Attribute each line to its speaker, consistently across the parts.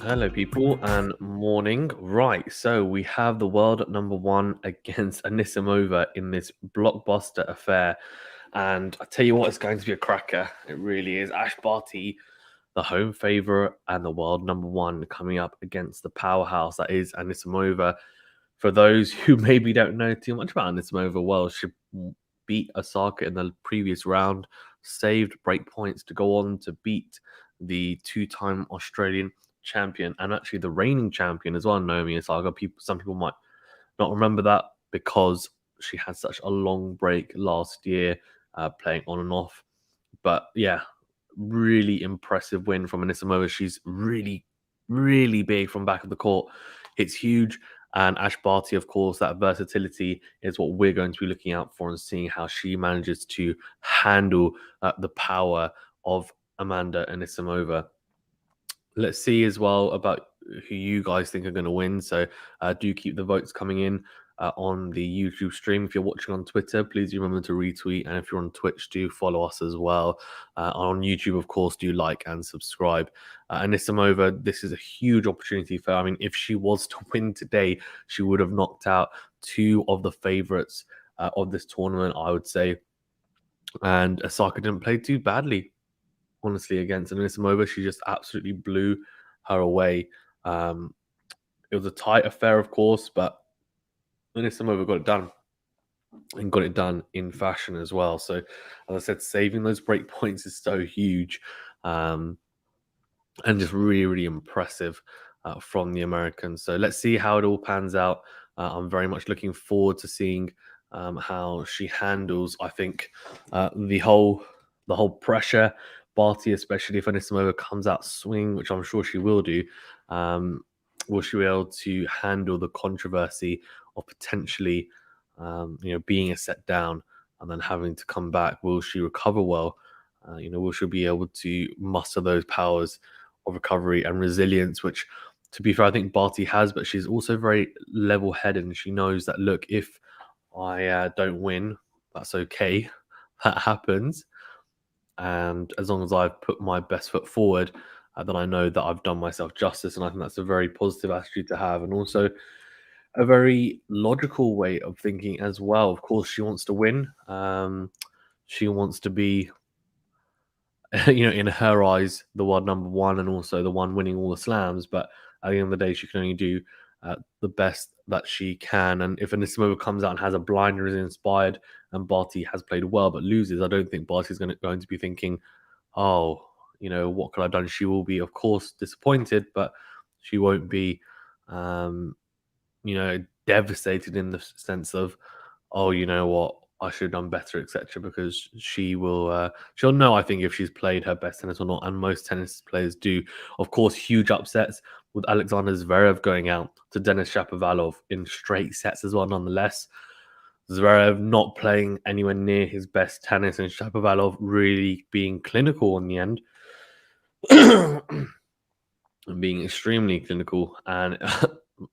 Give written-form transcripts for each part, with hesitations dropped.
Speaker 1: Hello, people, and morning. Right, so we have the world at number one against Anisimova in this blockbuster affair. And I tell you what, it's going to be a cracker. It really is. Ash Barty, the home favourite and the world number one, coming up against the powerhouse that is Anisimova. For those who maybe don't know too much about Anisimova, well, she beat Osaka in the previous round, saved break points to go on to beat the two-time Australian champion and actually the reigning champion as well, Naomi Osaka. Some people might not remember that because she had such a long break last year, playing on and off. But yeah, really impressive win from Anisimova. She's really, really big from back of the court. It's huge. And Ash Barty, of course, that versatility is what we're going to be looking out for and seeing how she manages to handle the power of Amanda Anisimova. Let's see as well about who you guys think are going to win. So do keep the votes coming in on the YouTube stream. If you're watching on Twitter, please remember to retweet. And if you're on Twitch, do follow us as well. On YouTube, of course, do like and subscribe. Anisimova, this is a huge opportunity for her. I mean, if she was to win today, she would have knocked out two of the favorites of this tournament, I would say. And Osaka didn't play too badly, honestly, against Anisimova. She just absolutely blew her away. It was a tight affair, of course, but Anisimova got it done and got it done in fashion as well. So, as I said, saving those break points is so huge, and just really, really impressive from the Americans. So let's see how it all pans out. I'm very much looking forward to seeing how she handles, I think, the whole pressure. Barty, especially if Anisimova comes out swinging, which I'm sure she will do, will she be able to handle the controversy of potentially, being a set down and then having to come back? Will she recover well? Will she be able to muster those powers of recovery and resilience, which, to be fair, I think Barty has, but she's also very level-headed, and she knows that, look, if I don't win, that's okay. That happens. And as long as I've put my best foot forward, then I know that I've done myself justice. And I think that's a very positive attitude to have. And also a very logical way of thinking as well. Of course, she wants to win. She wants to be, in her eyes, the world number one and also the one winning all the slams. But at the end of the day, she can only do the best that she can. And if Anisimova comes out and has a blinder, is inspired, and Barty has played well but loses, I don't think Barty's going to be thinking, oh, what could I have done? She will be, of course, disappointed, but she won't be, devastated in the sense of, oh, you know what, I should have done better, etc. Because she'll know, I think, if she's played her best tennis or not, and most tennis players do. Of course, huge upsets with Alexander Zverev going out to Denis Shapovalov in straight sets as well. Nonetheless, Zverev not playing anywhere near his best tennis, and Shapovalov really being clinical in the end, and being extremely clinical. And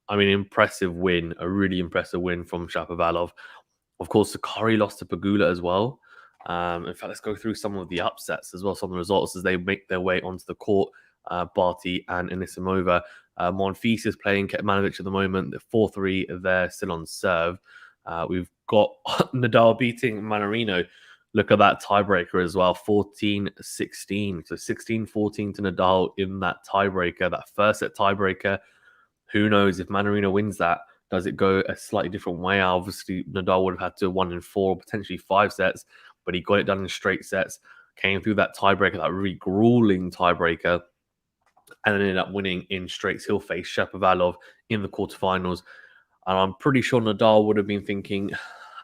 Speaker 1: I mean, impressive win, a really impressive win from Shapovalov. Of course, Sakari lost to Pegula as well. In fact, let's go through some of the upsets as well, some of the results as they make their way onto the court. Barty and Anisimova. Monfils is playing Kecmanovic at the moment. The 4-3, they're still on serve. We've got Nadal beating Mannarino. Look at that tiebreaker as well, 14-16. So 16-14 to Nadal in that tiebreaker, that first set tiebreaker. Who knows if Mannarino wins that? Does it go a slightly different way? Obviously, Nadal would have had to have won in 4, potentially 5 sets, but he got it done in straight sets, came through that tiebreaker, that really grueling tiebreaker, and then ended up winning in straights. He'll face Shapovalov in the quarterfinals. And I'm pretty sure Nadal would have been thinking,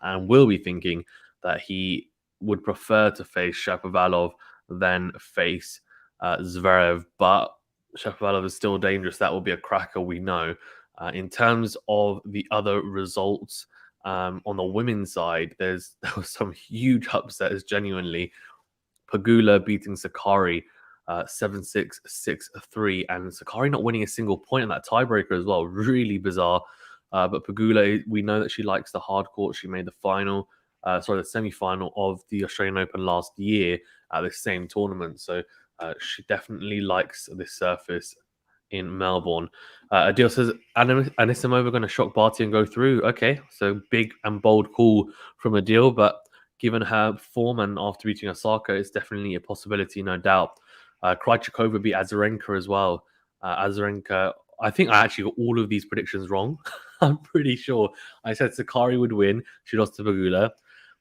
Speaker 1: and will be thinking, that he would prefer to face Shapovalov than face Zverev. But Shapovalov is still dangerous. That will be a cracker, we know. In terms of the other results, on the women's side, there was some huge upsets, genuinely. Pegula beating Sakari 7-6, 6-3, and Sakari not winning a single point in that tiebreaker as well. Really bizarre. But Pegula, we know that she likes the hard court. She made the semi-final of the Australian Open last year at the same tournament. So she definitely likes this surface in Melbourne. Adil says, Anisimova going to shock Barty and go through. Okay, so big and bold call from Adil, but given her form and after beating Osaka, it's definitely a possibility, no doubt. Krejcikova beat Azarenka as well. Azarenka, I think I actually got all of these predictions wrong. I'm pretty sure. I said Sakari would win. She lost to Pegula.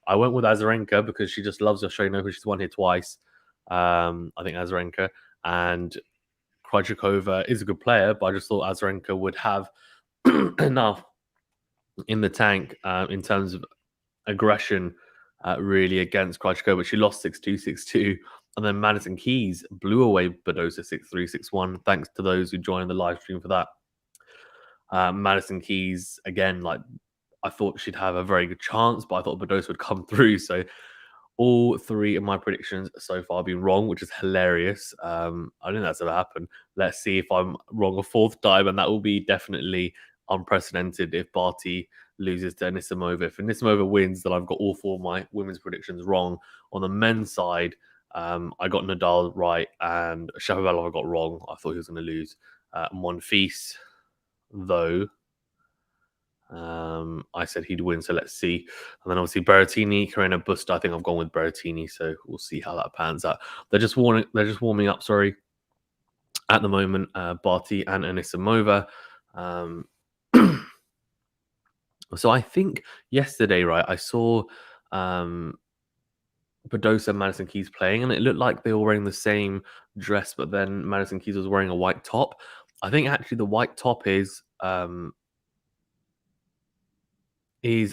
Speaker 1: I went with Azarenka because she just loves Australian Open. She's won here twice. I think Azarenka. And Krejcikova is a good player, but I just thought Azarenka would have enough in the tank in terms of aggression really against Krejcikova. She lost 6-2, 6-2. And then Madison Keys blew away Badosa 6-3, 6-1. Thanks to those who joined the live stream for that. Madison Keys, again, like I thought she'd have a very good chance, but I thought Badosa would come through. So all three of my predictions so far have been wrong, which is hilarious. I don't think that's ever happened. Let's see if I'm wrong a fourth time, and that will be definitely unprecedented if Barty loses to Anisimova. If Anisimova wins, then I've got all four of my women's predictions wrong. On the men's side, I got Nadal right, and Shapovalov I got wrong. I thought he was going to lose. Monfils, though, I said he'd win, so let's see. And then obviously Berrettini, Carreno Busta. I think I've gone with Berrettini, so we'll see how that pans out. They're just warming up. Sorry, at the moment, Barty and Anisimova. So I think yesterday, right, I saw Badosa and Madison Keys playing, and it looked like they were wearing the same dress, but then Madison Keys was wearing a white top. I think actually the white top is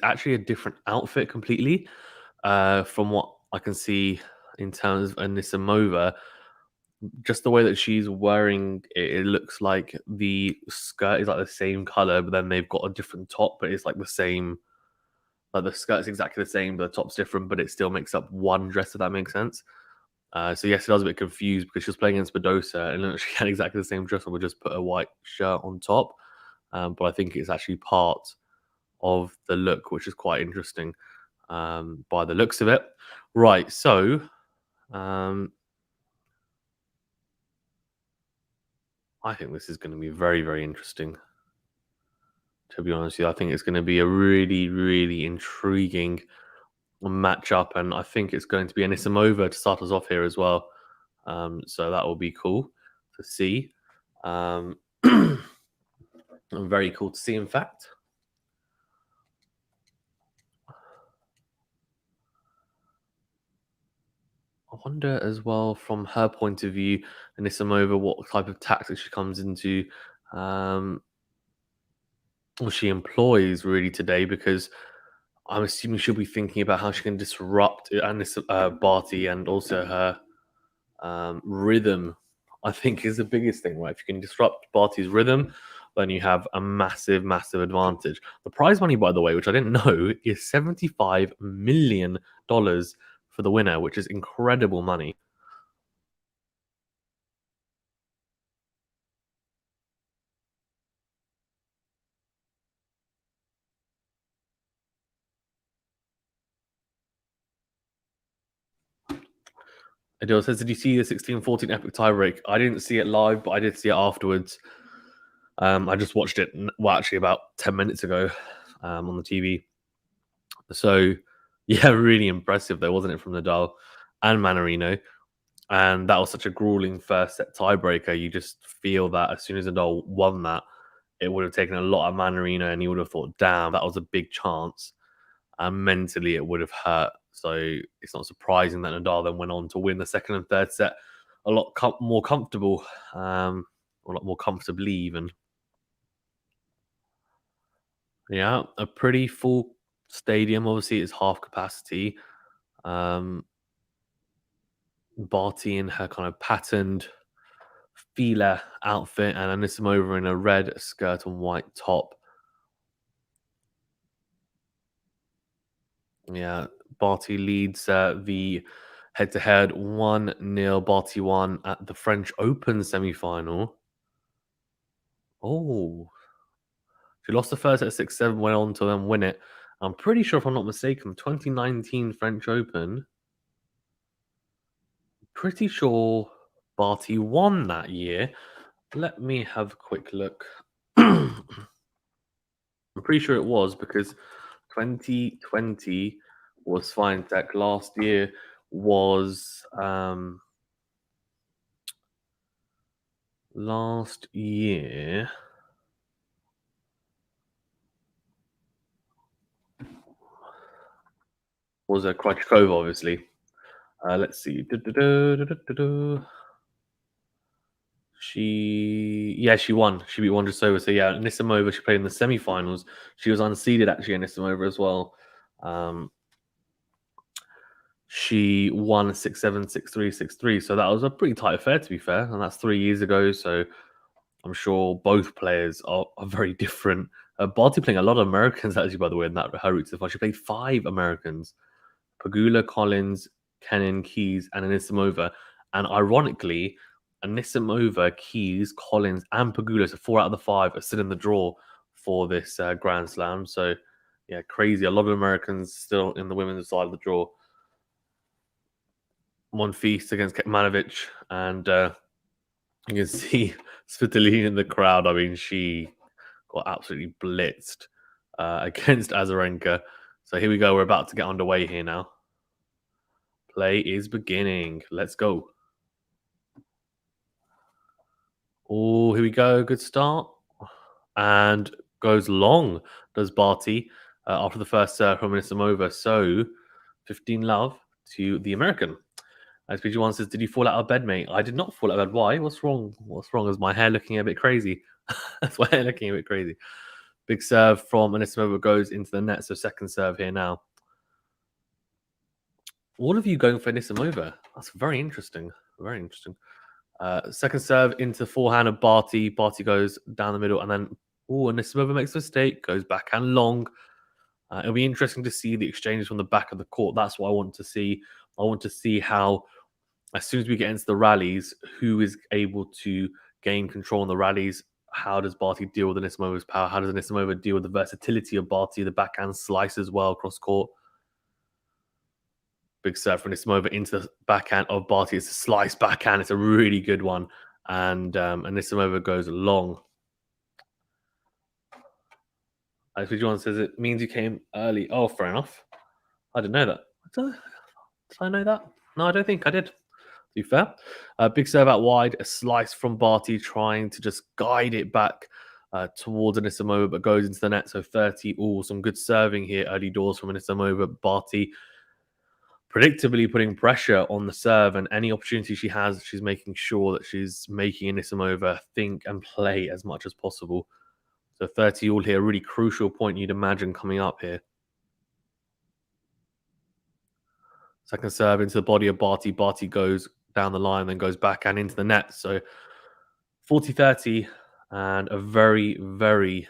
Speaker 1: actually a different outfit completely from what I can see in terms of Anisimova. Just the way that she's wearing it, it looks like the skirt is like the same color, but then they've got a different top, but it's like the same. Like the skirt's exactly the same, but the top's different, but it still makes up one dress, if that makes sense. So yes, I was a bit confused because she was playing against Badosa and she had exactly the same dress and would just put a white shirt on top. But I think it's actually part of the look, which is quite interesting by the looks of it. Right, so I think this is going to be very, very interesting. To be honest with you, I think it's going to be a really, really intriguing matchup, and I think it's going to be Anisimova to start us off here as well. So that will be cool to see. Very cool to see, in fact. I wonder as well, from her point of view, Anisimova, what type of tactics she comes into, or she employs really today, because I'm assuming she'll be thinking about how she can disrupt Barty and also her rhythm. I think is the biggest thing, right? If you can disrupt Barty's rhythm, then you have a massive, massive advantage. The prize money, by the way, which I didn't know, is $75 million for the winner, which is incredible money. Adil says, did you see the 16-14 epic tiebreak? I didn't see it live, but I did see it afterwards. I just watched it, well, actually about 10 minutes ago on the TV. So, yeah, really impressive though, wasn't it, from Nadal and Manarino? And that was such a grueling first set tiebreaker. You just feel that as soon as Nadal won that, it would have taken a lot of Manarino, and he would have thought, damn, that was a big chance. And mentally, it would have hurt. So it's not surprising that Nadal then went on to win the second and third set a lot more comfortable, a lot more comfortably even. Yeah, a pretty full stadium. Obviously, it's half capacity. Barty in her kind of patterned Fila outfit and Anisimova in a red skirt and white top. Yeah, Barty leads the head-to-head 1-0. Barty won at the French Open semi-final. Oh, she lost the first at 6-7, went on to then win it. I'm pretty sure, if I'm not mistaken, 2019 French Open. Pretty sure Barty won that year. Let me have a quick look. I'm pretty sure it was, because 2020 was Fine Tech. Last year was last year was a Krejcikova, obviously. Let's see. She won. She beat Wondrousova. So yeah, Anisimova, she played in the semi-finals. She was unseeded actually, Anisimova as well. Um, she won 6-7, 6-3, 6-3. So that was a pretty tight affair, to be fair. And that's 3 years ago. So I'm sure both players are very different. Barty playing a lot of Americans, actually, by the way, in that her route so far. She played 5 Americans: Pagula, Collins, Kenin, Keys, and Anisimova. And ironically, Anisimova, Keys, Collins, and Pagula, so 4 out of the 5, are still in the draw for this Grand Slam. So, yeah, crazy. A lot of Americans still in the women's side of the draw. Monfils against Kekmanovic, and you can see Svitolina in the crowd. I mean, she got absolutely blitzed against Azarenka. So here we go. We're about to get underway here now. Play is beginning. Let's go. Oh, here we go. Good start. And goes long, does Barty, after the first serve from Anisimova. So 15 love to the American. As PG1 says, did you fall out of bed, mate? I did not fall out of bed. Why? What's wrong? What's wrong? Is my hair looking a bit crazy? That's my hair looking a bit crazy. Big serve from Anisimova goes into the net. So second serve here now. All of you going for Anisimova. That's very interesting. Very interesting. Second serve into the forehand of Barty. Barty goes down the middle, and then Anisimova makes a mistake, goes backhand long. It'll be interesting to see the exchanges from the back of the court. That's what I want to see. I want to see how, as soon as we get into the rallies, who is able to gain control in the rallies. How does Barty deal with Anisimova's power? How does Anisimova deal with the versatility of Barty, the backhand slice as well across court? Big serve from Anisimova into the backhand of Barty. It's a slice backhand. It's a really good one. And Anisimova goes long. As John says, it means you came early. Oh, fair enough. I didn't know that. Did I know that? No, I don't think I did. To be fair. Big serve out wide. A slice from Barty trying to just guide it back towards Anisimova, but goes into the net. So 30 all. Some good serving here early doors from Anisimova. Barty predictably putting pressure on the serve, and any opportunity she has, she's making sure that she's making Anisimova think and play as much as possible. So 30 all here, really crucial point you'd imagine coming up here. Second serve into the body of Barty. Barty goes down the line, then goes back and into the net. So 40-30, and a very, very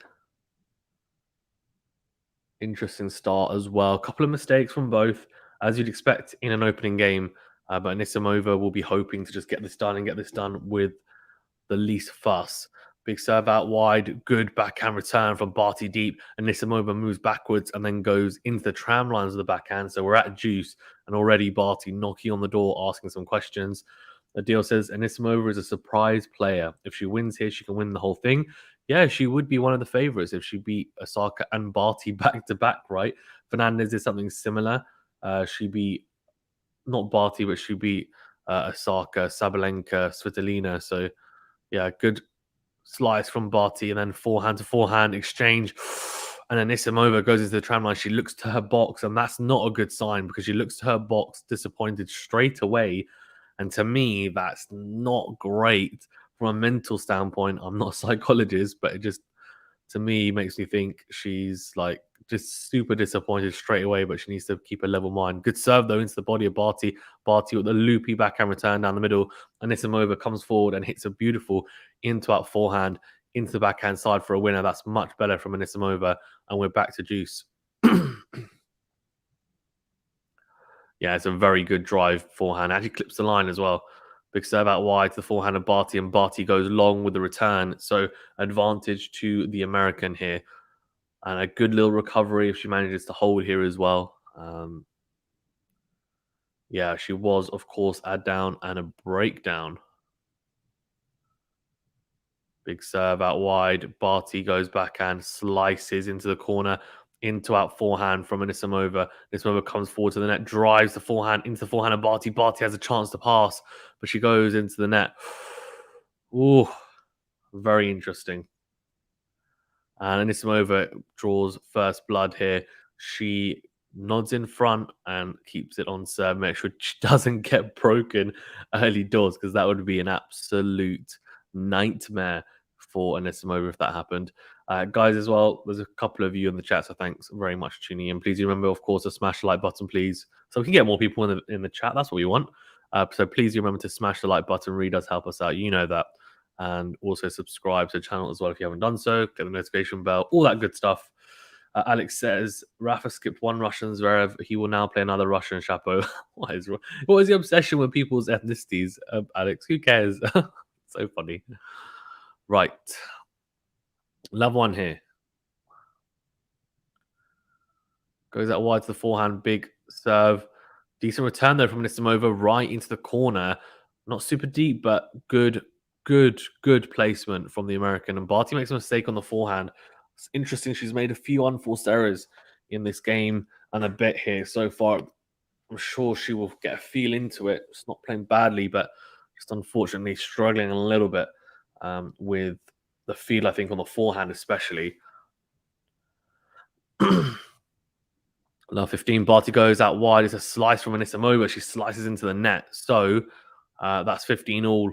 Speaker 1: interesting start as well. A couple of mistakes from both, as you'd expect in an opening game. But Anisimova will be hoping to just get this done and get this done with the least fuss. Big serve out wide, good backhand return from Barty deep. Anisimova moves backwards and then goes into the tram lines of the backhand. So we're at juice, and already Barty knocking on the door, asking some questions. The deal says Anisimova is a surprise player. If she wins here, she can win the whole thing. Yeah, she would be one of the favorites if she beat Osaka and Barty back to back, right? Fernandez did something similar. She beat not Barty, but she beat Osaka, Sabalenka, Svitolina. So yeah, good slice from Barty, and then forehand to forehand exchange. And then Anisimova goes into the tram line. She looks to her box, and that's not a good sign because she looks to her box disappointed straight away. And to me, that's not great from a mental standpoint. I'm not a psychologist, but it just, to me, makes me think she's like just super disappointed straight away, but she needs to keep a level mind. Good serve, though, into the body of Barty. Barty with a loopy backhand return down the middle. Anisimova comes forward and hits a beautiful into-out forehand into the backhand side for a winner. That's much better from Anisimova, and we're back to juice. Yeah, it's a very good drive forehand. Actually clips the line as well. Big serve out wide to the forehand of Barty, and Barty goes long with the return. So advantage to the American here. And a good little recovery if she manages to hold here as well. Yeah, she was, of course, a down and a breakdown. Big serve out wide. Barty goes back and slices into the corner. Into out forehand from Anisimova. Anisimova comes forward to the net, drives the forehand into the forehand of Barty. Barty has a chance to pass, but she goes into the net. Ooh, very interesting. And Anisimova draws first blood here. She nods in front and keeps it on serve. Make sure she doesn't get broken early doors, because that would be an absolute nightmare for Anisimova if that happened. Guys, as well, there's a couple of you in the chat, so thanks very much for tuning in. Please remember, of course, to smash the like button, please, so we can get more people in the chat. That's what we want. So please remember to smash the like button. Really does help us out. You know that. And also subscribe to the channel as well if you haven't done so. Get the notification bell, all that good stuff. Alex says Rafa skipped one Russian Zverev. He will now play another Russian Chapeau. What is the obsession with people's ethnicities, Alex? Who cares? So funny. Right. Love one here. Goes out wide to the forehand. Big serve. Decent return though from Anisimova right into the corner. Not super deep, but good placement from the American. And Barty makes a mistake on the forehand. It's interesting. She's made a few unforced errors in this game and a bit here so far. I'm sure she will get a feel into it. It's not playing badly, but just unfortunately struggling a little bit with the feel, I think, on the forehand especially. Now 15, Barty goes out wide. It's a slice from Anisimova. She slices into the net. So that's 15 all.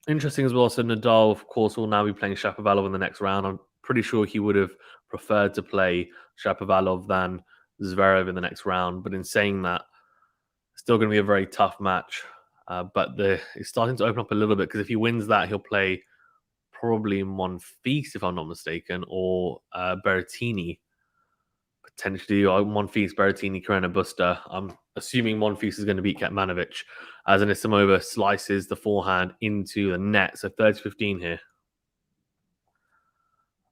Speaker 1: Interesting as well. So Nadal, of course, will now be playing Shapovalov in the next round. I'm pretty sure he would have preferred to play Shapovalov than Zverev in the next round. But in saying that, it's still going to be a very tough match. But it's starting to open up a little bit because if he wins that, he'll play probably Monfils, if I'm not mistaken, or Berrettini. Potentially, Monfils, Berrettini, Carreno Busta. I'm assuming Monfils is going to beat Kecmanovic as Anisimova slices the forehand into the net. So 30-15 here.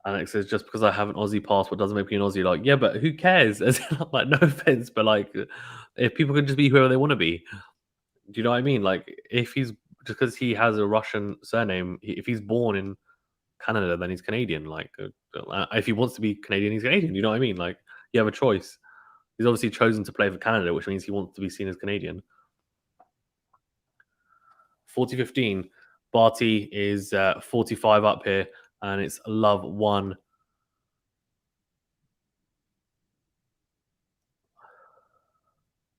Speaker 1: Alex says, just because I have an Aussie passport doesn't make me an Aussie. Like, yeah, but who cares? Like, no offense, but like, if people can just be whoever they want to be, do you know what I mean? Like, if he's just because he has a Russian surname, if he's born in Canada, then he's Canadian. Like, if he wants to be Canadian, he's Canadian. You know what I mean? Like, you have a choice. He's obviously chosen to play for Canada, which means he wants to be seen as Canadian. 40-15. Barty is 45 up here, and it's love one.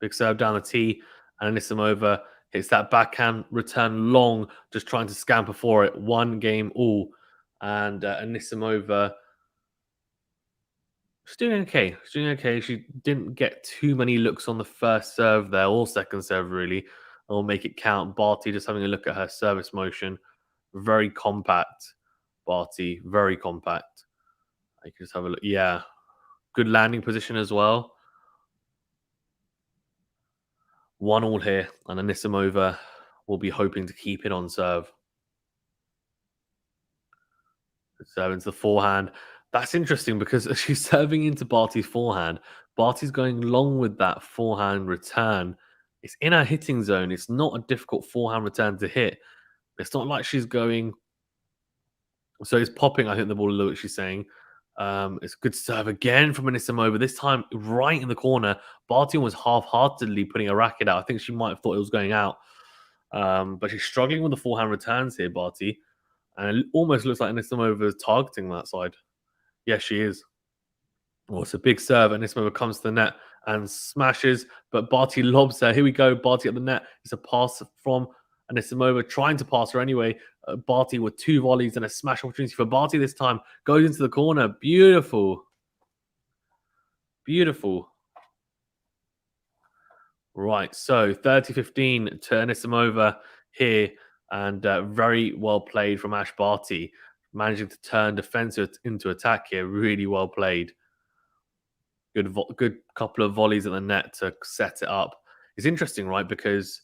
Speaker 1: Big serve down the tee, and Anisimova hits that backhand return long, just trying to scamper for it. One game all, and Anisimova, she's doing okay. She's doing okay. She didn't get too many looks on the first serve there, or second serve really. I'll make it count. Barty just having a look at her service motion. Very compact, Barty. Very compact. I can just have a look. Yeah. Good landing position as well. 1-1 here, and Anisimova will be hoping to keep it on serve. Serve into the forehand. That's interesting because she's serving into Barty's forehand. Barty's going long with that forehand return. It's in her hitting zone. It's not a difficult forehand return to hit. It's not like she's going. So it's popping, I think, the ball a little bit, she's saying. It's a good serve again from Anisimova. This time, right in the corner. Barty was half-heartedly putting a racket out. I think she might have thought it was going out. But she's struggling with the forehand returns here, Barty. And it almost looks like Anisimova is targeting that side. Yes, she is. Oh, it's a big serve. Anisimova comes to the net and smashes. But Barty lobs her. Here we go. Barty at the net. It's a pass from Anisimova, trying to pass her anyway. Barty with 2 volleys and a smash opportunity for Barty this time. Goes into the corner. Beautiful. Beautiful. Right, so 30-15 to Anisimova here, and very well played from Ash Barty, managing to turn defense into attack here. Really well played. Good couple of volleys at the net to set it up. It's interesting, right? Because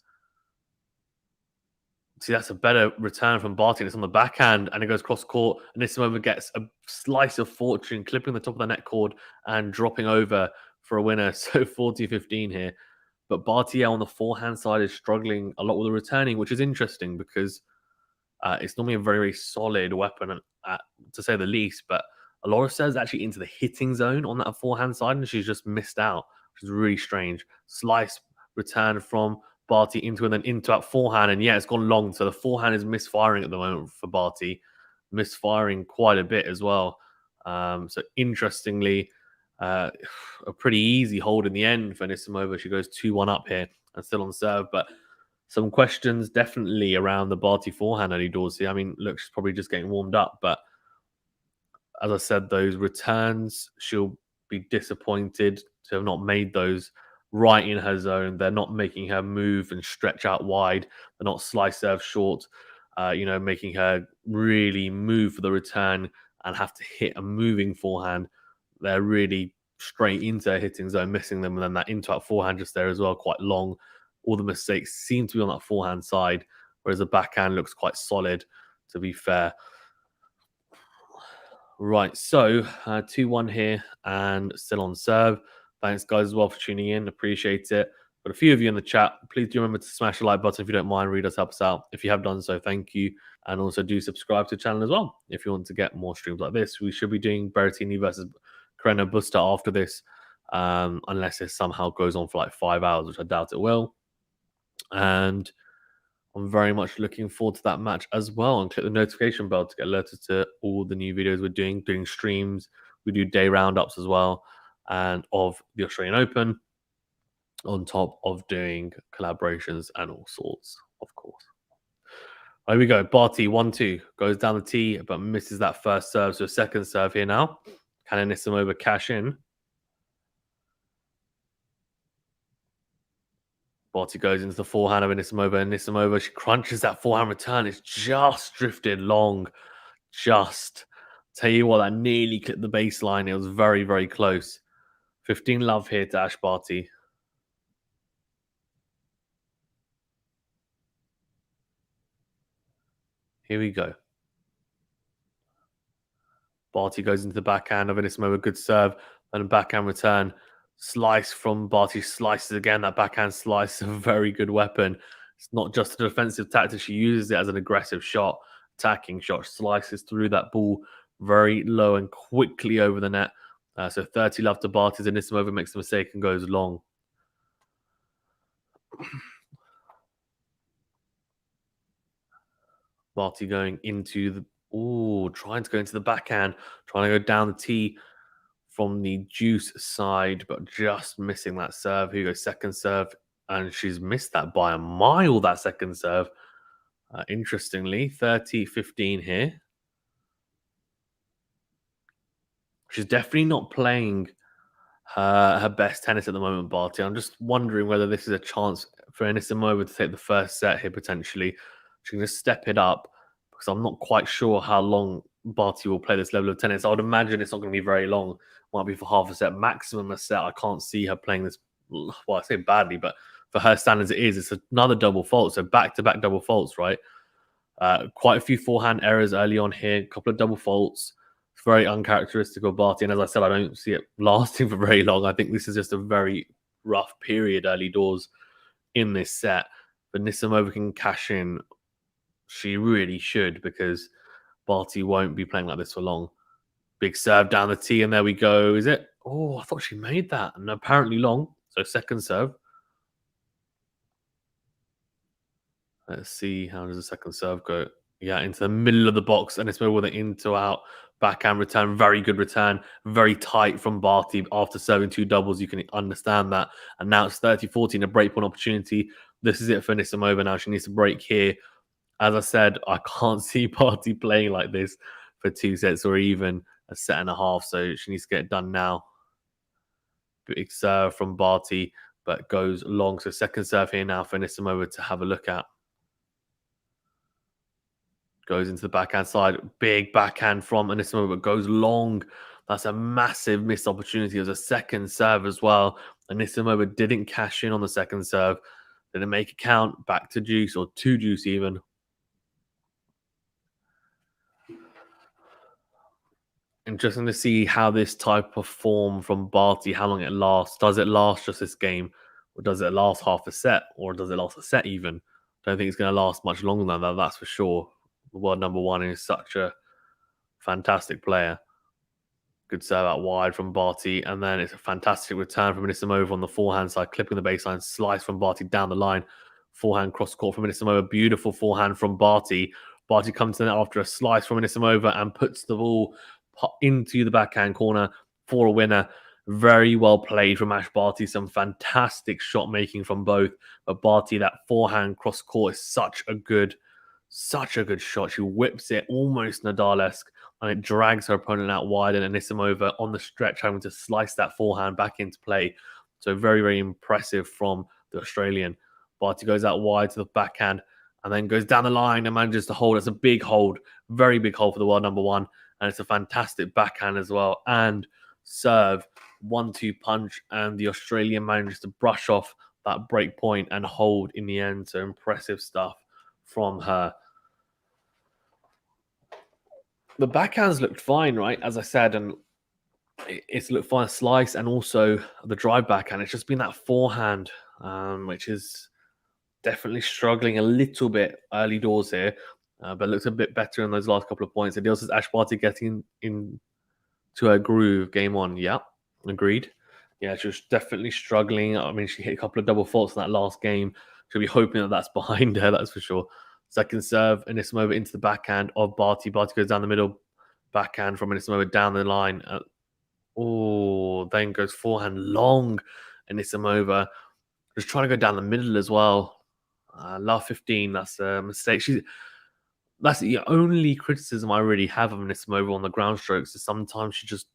Speaker 1: see, that's a better return from Barty. It's on the backhand, and it goes cross court. And Anisimova gets a slice of fortune, clipping the top of the net cord and dropping over for a winner. So 40-15 here. But Barty on the forehand side is struggling a lot with the returning, which is interesting because it's normally a very, very solid weapon, to say the least. But a lot of serves actually into the hitting zone on that forehand side, and she's just missed out, which is really strange. Slice return from Barty into and then into that forehand, and yeah, it's gone long. So the forehand is misfiring at the moment for Barty, misfiring quite a bit as well. So interestingly, a pretty easy hold in the end for Anisimova. She goes 2-1 up here and still on serve, but some questions definitely around the Barty forehand early doors here. I mean, look, she's probably just getting warmed up, but as I said, those returns, she'll be disappointed to have not made those right in her zone. They're not making her move and stretch out wide. They're not slice serve short, making her really move for the return and have to hit a moving forehand. They're really straight into her hitting zone, missing them, and then that into out forehand just there as well, quite long. All the mistakes seem to be on that forehand side, whereas the backhand looks quite solid, to be fair. Right, so 2-1 here and still on serve. Thanks, guys, as well for tuning in. Appreciate it. But a few of you in the chat, please do remember to smash the like button if you don't mind. Read us, help us out. If you have done so, thank you. And also do subscribe to the channel as well if you want to get more streams like this. We should be doing Berrettini versus Carreno Busta after this, unless it somehow goes on for like 5 hours, which I doubt it will. And I'm very much looking forward to that match as well. And click the notification bell to get alerted to all the new videos we're doing streams. We do day roundups as well, and of the Australian Open, on top of doing collaborations and all sorts, of course. Here we go. Barty 1-2 goes down the tee, but misses that first serve. So second serve here now. Can Anisimova cash in? Barty goes into the forehand of Anisimova. Anisimova, she crunches that forehand return. It's just drifted long. Just. Tell you what, that nearly clipped the baseline. It was very, very close. 15 love here to Ash Barty. Here we go. Barty goes into the backhand of Anisimova. Good serve. And a backhand return. Slice from Barty. Slices again. That backhand slice is a very good weapon. It's not just a defensive tactic. She uses it as an aggressive shot, attacking shot. Slices through that ball very low and quickly over the net. So 30 love to Barty. Anisimova makes the mistake and goes long. Barty going into the... trying to go into the backhand. Trying to go down the tee from the juice side, but just missing that serve. Here goes second serve, and she's missed that by a mile, that second serve. Interestingly, 30-15 here. She's definitely not playing her best tennis at the moment, Barty. I'm just wondering whether this is a chance for Anisimova to take the first set here, potentially. She can just step it up, because I'm not quite sure how long Barty will play this level of tennis. I would imagine it's not going to be very long. Might be for half a set, maximum a set. I can't see her playing this, well, I say badly, but for her standards it is. It's another double fault, so back-to-back double faults, right? Quite a few forehand errors early on here, a couple of double faults. It's very uncharacteristic of Barty, and as I said, I don't see it lasting for very long. I think this is just a very rough period early doors in this set. But Anisimova can cash in. She really should, because Barty won't be playing like this for long. Big serve down the tee, and there we go. Is it? Oh, I thought she made that, and apparently long. So second serve. Let's see, how does the second serve go? Yeah, into the middle of the box, and it's with an into out backhand return. Very good return. Very tight from Barty after serving two doubles. You can understand that. And now it's 30-14, a breakpoint opportunity. This is it for Anisimova now. She needs to break here. As I said, I can't see Barty playing like this for 2 sets or even a set and a half. So she needs to get it done now. Big serve from Barty, but goes long. So second serve here now for Anisimova to have a look at. Goes into the backhand side. Big backhand from Anisimova, but goes long. That's a massive missed opportunity. It was a second serve as well. Anisimova didn't cash in on the second serve. Didn't make it count. Back to juice, or to juice even. Interesting to see how this type of form from Barty, how long it lasts. Does it last just this game? Or does it last half a set? Or does it last a set even? Don't think it's going to last much longer than that, that's for sure. The world number one is such a fantastic player. Good serve out wide from Barty. And then it's a fantastic return from Anisimova on the forehand side, clipping the baseline, slice from Barty down the line. Forehand cross court from Anisimova. Beautiful forehand from Barty. Barty comes to the net after a slice from Anisimova and puts the ball into the backhand corner for a winner. Very well played from Ash Barty. Some fantastic shot making from both. But Barty, that forehand cross court is such a good shot. She whips it almost Nadal-esque, and it drags her opponent out wide. And Anisimova on the stretch having to slice that forehand back into play. So very, very impressive from the Australian. Barty goes out wide to the backhand and then goes down the line and manages to hold. It's a big hold, very big hold for the world number one. And it's a fantastic backhand as well. And serve, 1-2 punch. And the Australian manages to brush off that break point and hold in the end. So impressive stuff from her. The backhands looked fine, right? As I said, and it's looked fine, slice, and also the drive backhand. It's just been that forehand, which is definitely struggling a little bit early doors here, but looks a bit better in those last couple of points. It also says Ash Barty getting into her groove. Game on, yeah, agreed. Yeah, she was definitely struggling. I mean, she hit a couple of double faults in that last game. She'll be hoping that that's behind her, that's for sure. Second serve, Anisimova into the backhand of Barty. Barty goes down the middle, backhand from Anisimova down the line. Then goes forehand long. Anisimova just trying to go down the middle as well. Last 15, that's a mistake. That's the only criticism I really have of Anisimova on the ground strokes is sometimes she just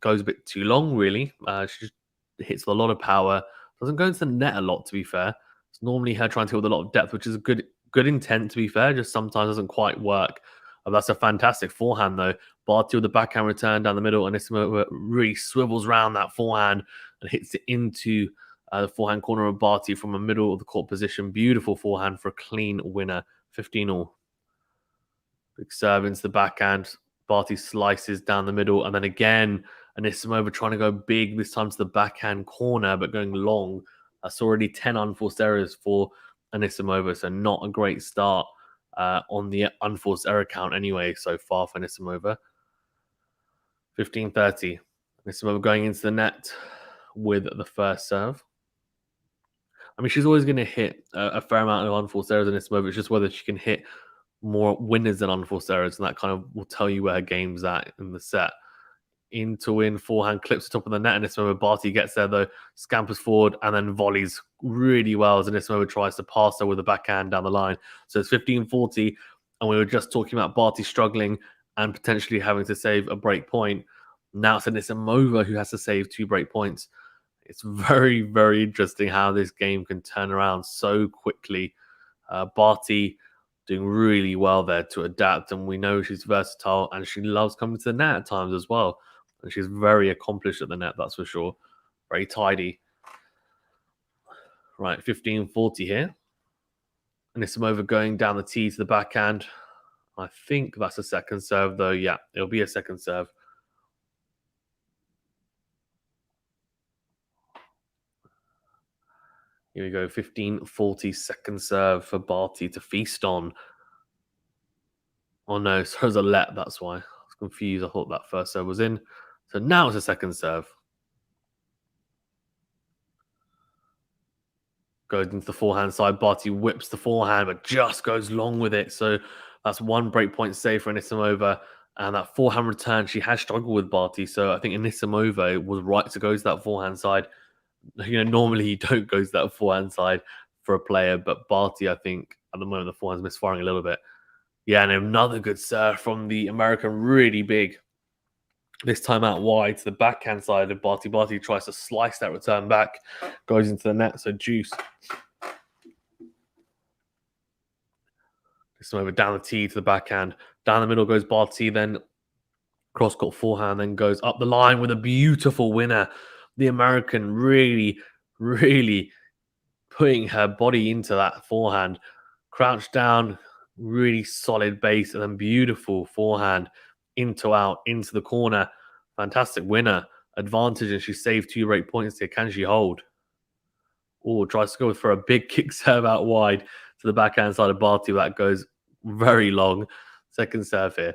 Speaker 1: goes a bit too long, really. She just hits with a lot of power. Doesn't go into the net a lot, to be fair. It's normally her trying to hit with a lot of depth, which is a good intent, to be fair. Just sometimes doesn't quite work. That's a fantastic forehand, though. Barty with the backhand return down the middle, and Anisimova really swivels around that forehand and hits it into the forehand corner of Barty from a middle of the court position. Beautiful forehand for a clean winner. 15-all. Big serve into the backhand. Barty slices down the middle, and then again, Anisimova trying to go big, this time to the backhand corner, but going long. That's already 10 unforced errors for Anisimova, so not a great start on the unforced error count anyway so far for Anisimova. 15-30. Anisimova going into the net with the first serve. I mean, she's always going to hit a fair amount of unforced errors in Anisimova. It's just whether she can hit more winners than unforced errors, and that kind of will tell you where her game's at in the set. In to win, forehand clips the top of the net, and Anisimova Barty gets there though, scampers forward, and then volleys really well as Anisimova tries to pass her with the backhand down the line. So it's 15-40, and we were just talking about Barty struggling and potentially having to save a break point. Now it's Anisimova who has to save 2 break points. It's very, very interesting how this game can turn around so quickly. Barty doing really well there to adapt, and we know she's versatile and she loves coming to the net at times as well. And she's very accomplished at the net, that's for sure. Very tidy. Right, 15-40 here. Anisimova going down the tee to the backhand. I think that's a second serve, though. Yeah, it'll be a second serve. Here we go, 15-40, second serve for Barty to feast on. Oh no, so there's a let, that's why. I was confused. I thought that first serve was in. So now it's a second serve. Goes into the forehand side. Barty whips the forehand, but just goes long with it. So that's 1 break point save for Anisimova. And that forehand return, she has struggled with Barty. So I think Anisimova was right to go to that forehand side. You know, normally you don't go to that forehand side for a player, but Barty, I think, at the moment, the forehand's misfiring a little bit. Yeah, and another good serve from the American, really big. This time out wide to the backhand side of Barty. Barty tries to slice that return back, goes into the net, so juice. This time over down the tee to the backhand. Down the middle goes Barty, then cross-court forehand, then goes up the line with a beautiful winner. The American really, really putting her body into that forehand. Crouched down, really solid base, and then beautiful forehand into out, into the corner. Fantastic winner. Advantage, and she saved 2 break points here. Can she hold? Oh, tries to go for a big kick serve out wide to the backhand side of Barty. That goes very long. Second serve here.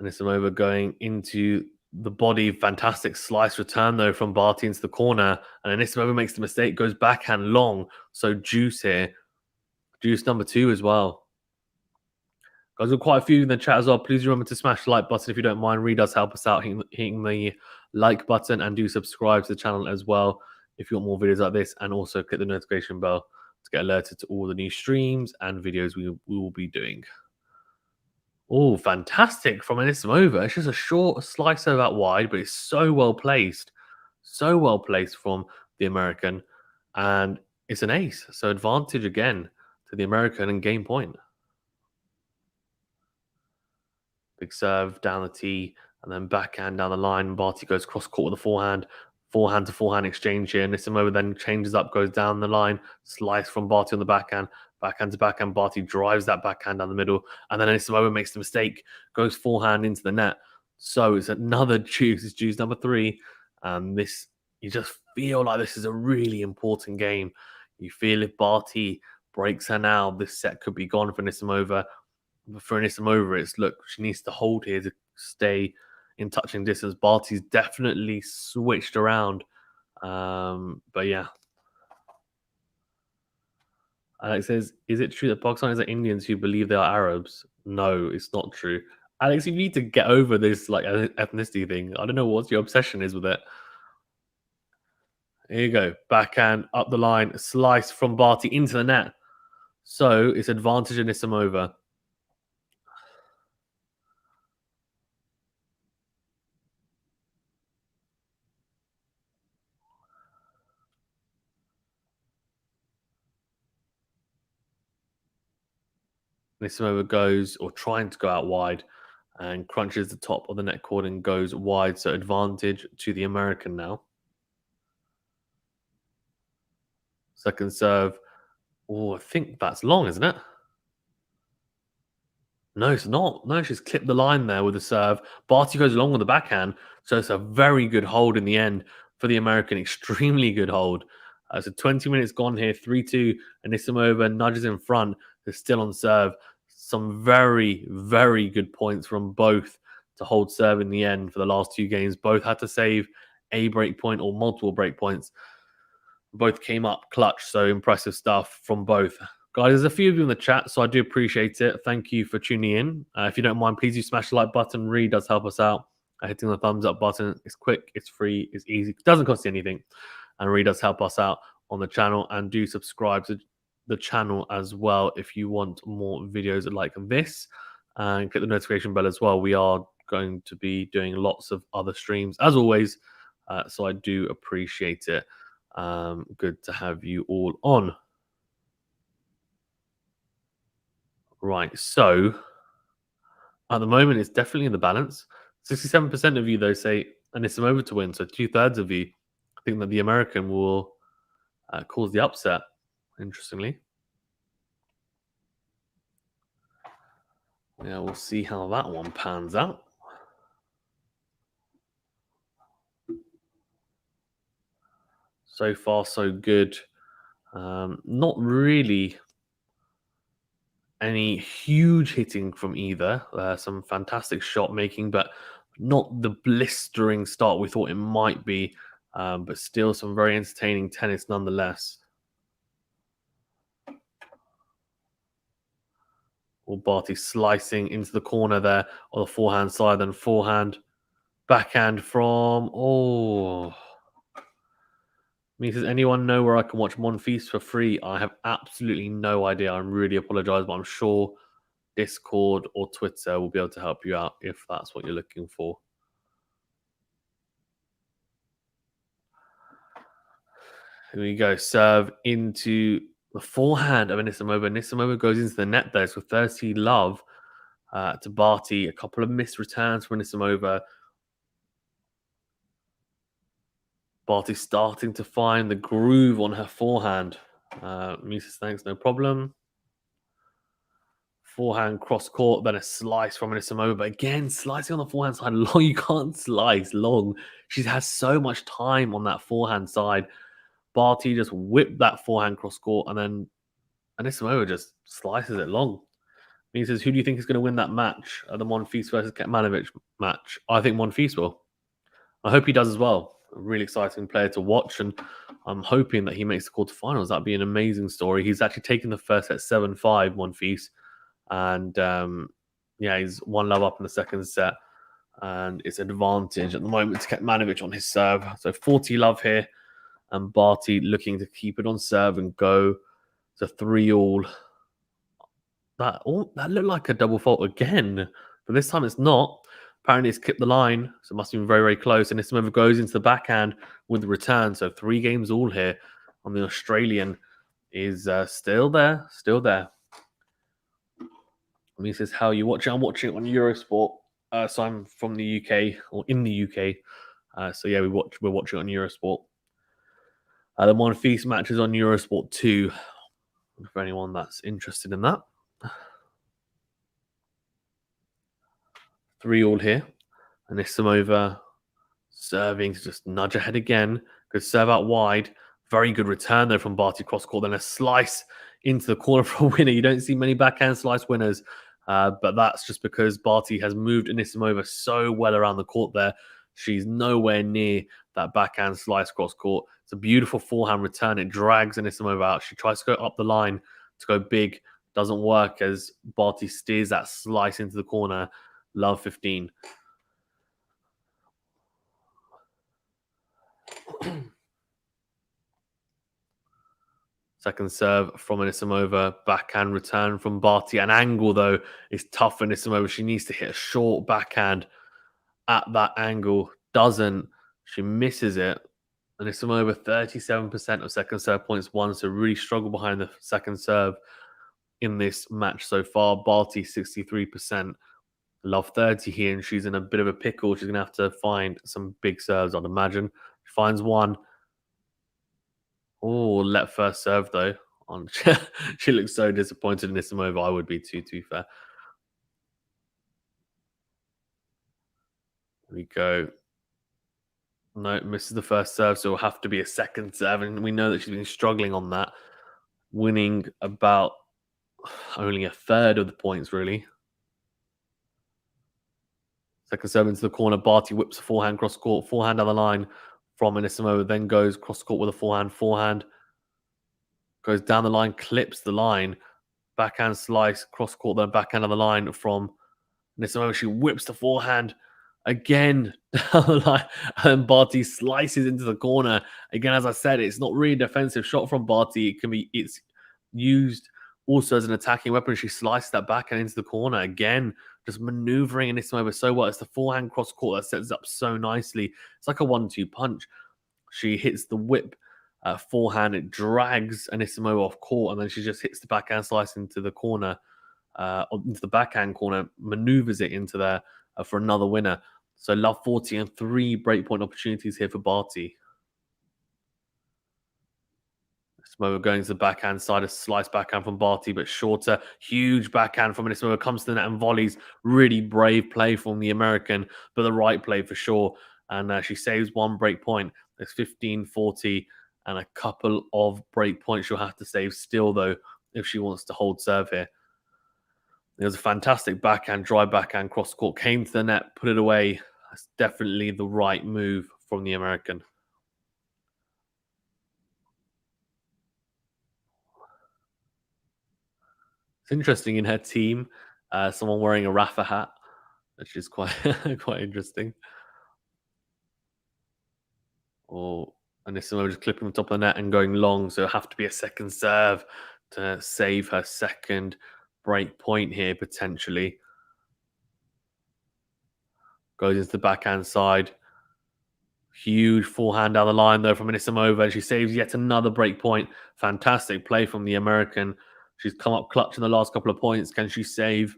Speaker 1: Anisimova going into the body. Fantastic slice return, though, from Barty into the corner. And Anisimova makes the mistake, goes backhand long. So juice here. Juice number 2 as well. Guys, we've got quite a few in the chat as well. Please remember to smash the like button if you don't mind. Really does help us out hitting the like button, and do subscribe to the channel as well if you want more videos like this, and also click the notification bell to get alerted to all the new streams and videos we will be doing. Oh, fantastic from Anisimova. It's just a short slicer out wide, but it's so well placed. So well placed from the American. And it's an ace. So advantage again to the American and game point. Big serve down the tee and then backhand down the line. Barty goes cross court with a forehand. Forehand to forehand exchange here. Anisimova then changes up, goes down the line. Slice from Barty on the backhand. Backhand to backhand. Barty drives that backhand down the middle. And then Anisimova makes the mistake. Goes forehand into the net. So it's another juice. It's juice number 3. This, you just feel like this is a really important game. You feel if Barty breaks her now, this set could be gone for Anisimova. For Anisimova, it's look, she needs to hold here to stay in touching distance. Barty's definitely switched around. But yeah. Alex says, is it true that Pakistanis are Indians who believe they are Arabs? No, it's not true. Alex, you need to get over this like ethnicity thing. I don't know what your obsession is with it. Here you go. Backhand, up the line, slice from Barty into the net. So it's advantage Anisimova. Anisimova goes, or trying to go out wide, and crunches the top of the net cord and goes wide. So advantage to the American now. Second serve. Oh, I think that's long, isn't it? No, it's not. No, she's clipped the line there with the serve. Barty goes along with the backhand. So it's a very good hold in the end for the American. Extremely good hold. So 20 minutes gone here, 3-2. Anisimova nudges in front. They're still on serve. Some very, very good points from both to hold serve in the end for the last 2 games. Both had to save a break point or multiple break points. Both came up clutch. So impressive stuff from both. Guys, there's a few of you in the chat, so I do appreciate it. Thank you for tuning in. If you don't mind, please do smash the like button. Really does help us out. Hitting the thumbs up button. It's quick, it's free, it's easy. It doesn't cost you anything. And really does help us out on the channel. And do subscribe to the channel as well if you want more videos like this. And click the notification bell as well. We are going to be doing lots of other streams, as always. So I do appreciate it. Good to have you all on. Right, so at the moment, it's definitely in the balance. 67% of you, though, say Anisimova to win. So 2/3 of you think that the American will cause the upset, interestingly. Yeah, we'll see how that one pans out. So far, so good. Not really any huge hitting from either. Some fantastic shot making, but not the blistering start we thought it might be. But still some very entertaining tennis nonetheless. Barty slicing into the corner there on the forehand side, then forehand, backhand from, Does anyone know where I can watch Monfils for free? I have absolutely no idea. I really apologize, but I'm sure Discord or Twitter will be able to help you out if that's what you're looking for. Here we go. Serve into the forehand of Anisimova. Anisimova goes into the net there. So 30 love to Barty. A couple of missed returns from Anisimova. Barty starting to find the groove on her forehand. Mises, thanks, no problem. Forehand cross court, then a slice from Anisimova. But again, slicing on the forehand side long. You can't slice long. She has so much time on that forehand side. Barty just whipped that forehand cross court, and then Anisimova just slices it long. He says, who do you think is going to win that match? The Monfils versus Kekmanovic match? I think Monfils will. I hope he does as well. A really exciting player to watch, and I'm hoping that he makes the quarterfinals. That'd be an amazing story. He's actually taken the first set 7-5, Monfils, and Yeah, he's 1 love up in the second set, and it's advantage at the moment to Kekmanovic on his serve. So 40 love here, and Barty looking to keep it on serve and go to 3-all. That looked like a double fault again, but this time it's not. Apparently, it's clipped the line, so it must have been very, very close. And this move goes into the backhand with the return. So 3 games all here on the Australian is still there, still there. And he says, "How are you watching?" I'm watching it on Eurosport. So I'm from the UK or in the UK. So yeah, we're watching it on Eurosport. The Monfils match is on Eurosport 2 for anyone that's interested in that. 3-all here. Anisimova serving to just nudge ahead again. Good serve out wide. Very good return though from Barty cross court. Then a slice into the corner for a winner. You don't see many backhand slice winners, but that's just because Barty has moved Anisimova so well around the court there. She's nowhere near that backhand slice cross court. It's a beautiful forehand return. It drags Anisimova out. She tries to go up the line to go big. Doesn't work as Barty steers that slice into the corner. Love 15. Second serve from Anisimova, backhand return from Barty. An angle, though, is tough for Anisimova. She needs to hit a short backhand at that angle. Doesn't. She misses it. Anisimova, 37% of second serve points won, so really struggle behind the second serve in this match so far. Barty, 63%. Love 30 here, and she's in a bit of a pickle. She's going to have to find some big serves, I'd imagine. She finds one. Oh, let first serve though. On she looks so disappointed in this move. I would be too fair. Here we go. No, misses the first serve, so it'll have to be a second serve. And we know that she's been struggling on that, winning about only a third of the points, really. Second serve into the corner. Barty whips a forehand cross court, forehand down the line from Anisimova, then goes cross court with a forehand, goes down the line, clips the line, backhand slice, cross court, then backhand on the line from Anisimova. She whips the forehand again down the line, and Barty slices into the corner. Again, as I said, it's not really a defensive shot from Barty. It's used also as an attacking weapon. She slices that backhand into the corner again, just maneuvering Anisimova so well. It's the forehand cross court that sets it up so nicely. It's like a 1-2 punch. She hits the whip forehand. It drags Anisimova off court, and then she just hits the backhand slice into the corner, into the backhand corner, maneuvers it into there for another winner. So love 40 and 3 breakpoint opportunities here for Barty. Anisimova going to the backhand side, a slice backhand from Barty, but shorter. Huge backhand from Anisimova, comes to the net and volleys. Really brave play from the American, but the right play for sure. And she saves 1 break point. There's 15-40 and a couple of break points she'll have to save still, though, if she wants to hold serve here. It was a fantastic backhand, dry backhand, cross court, came to the net, put it away. That's definitely the right move from the American. It's interesting in her team, someone wearing a Rafa hat, which is quite quite interesting. Or Anisimova just clipping on top of the net and going long, so it'll have to be a second serve to save her second break point here potentially. Goes into the backhand side. Huge forehand down the line, though, from Anisimova, and she saves yet another break point. Fantastic play from the American. She's come up clutch in the last couple of points. Can she save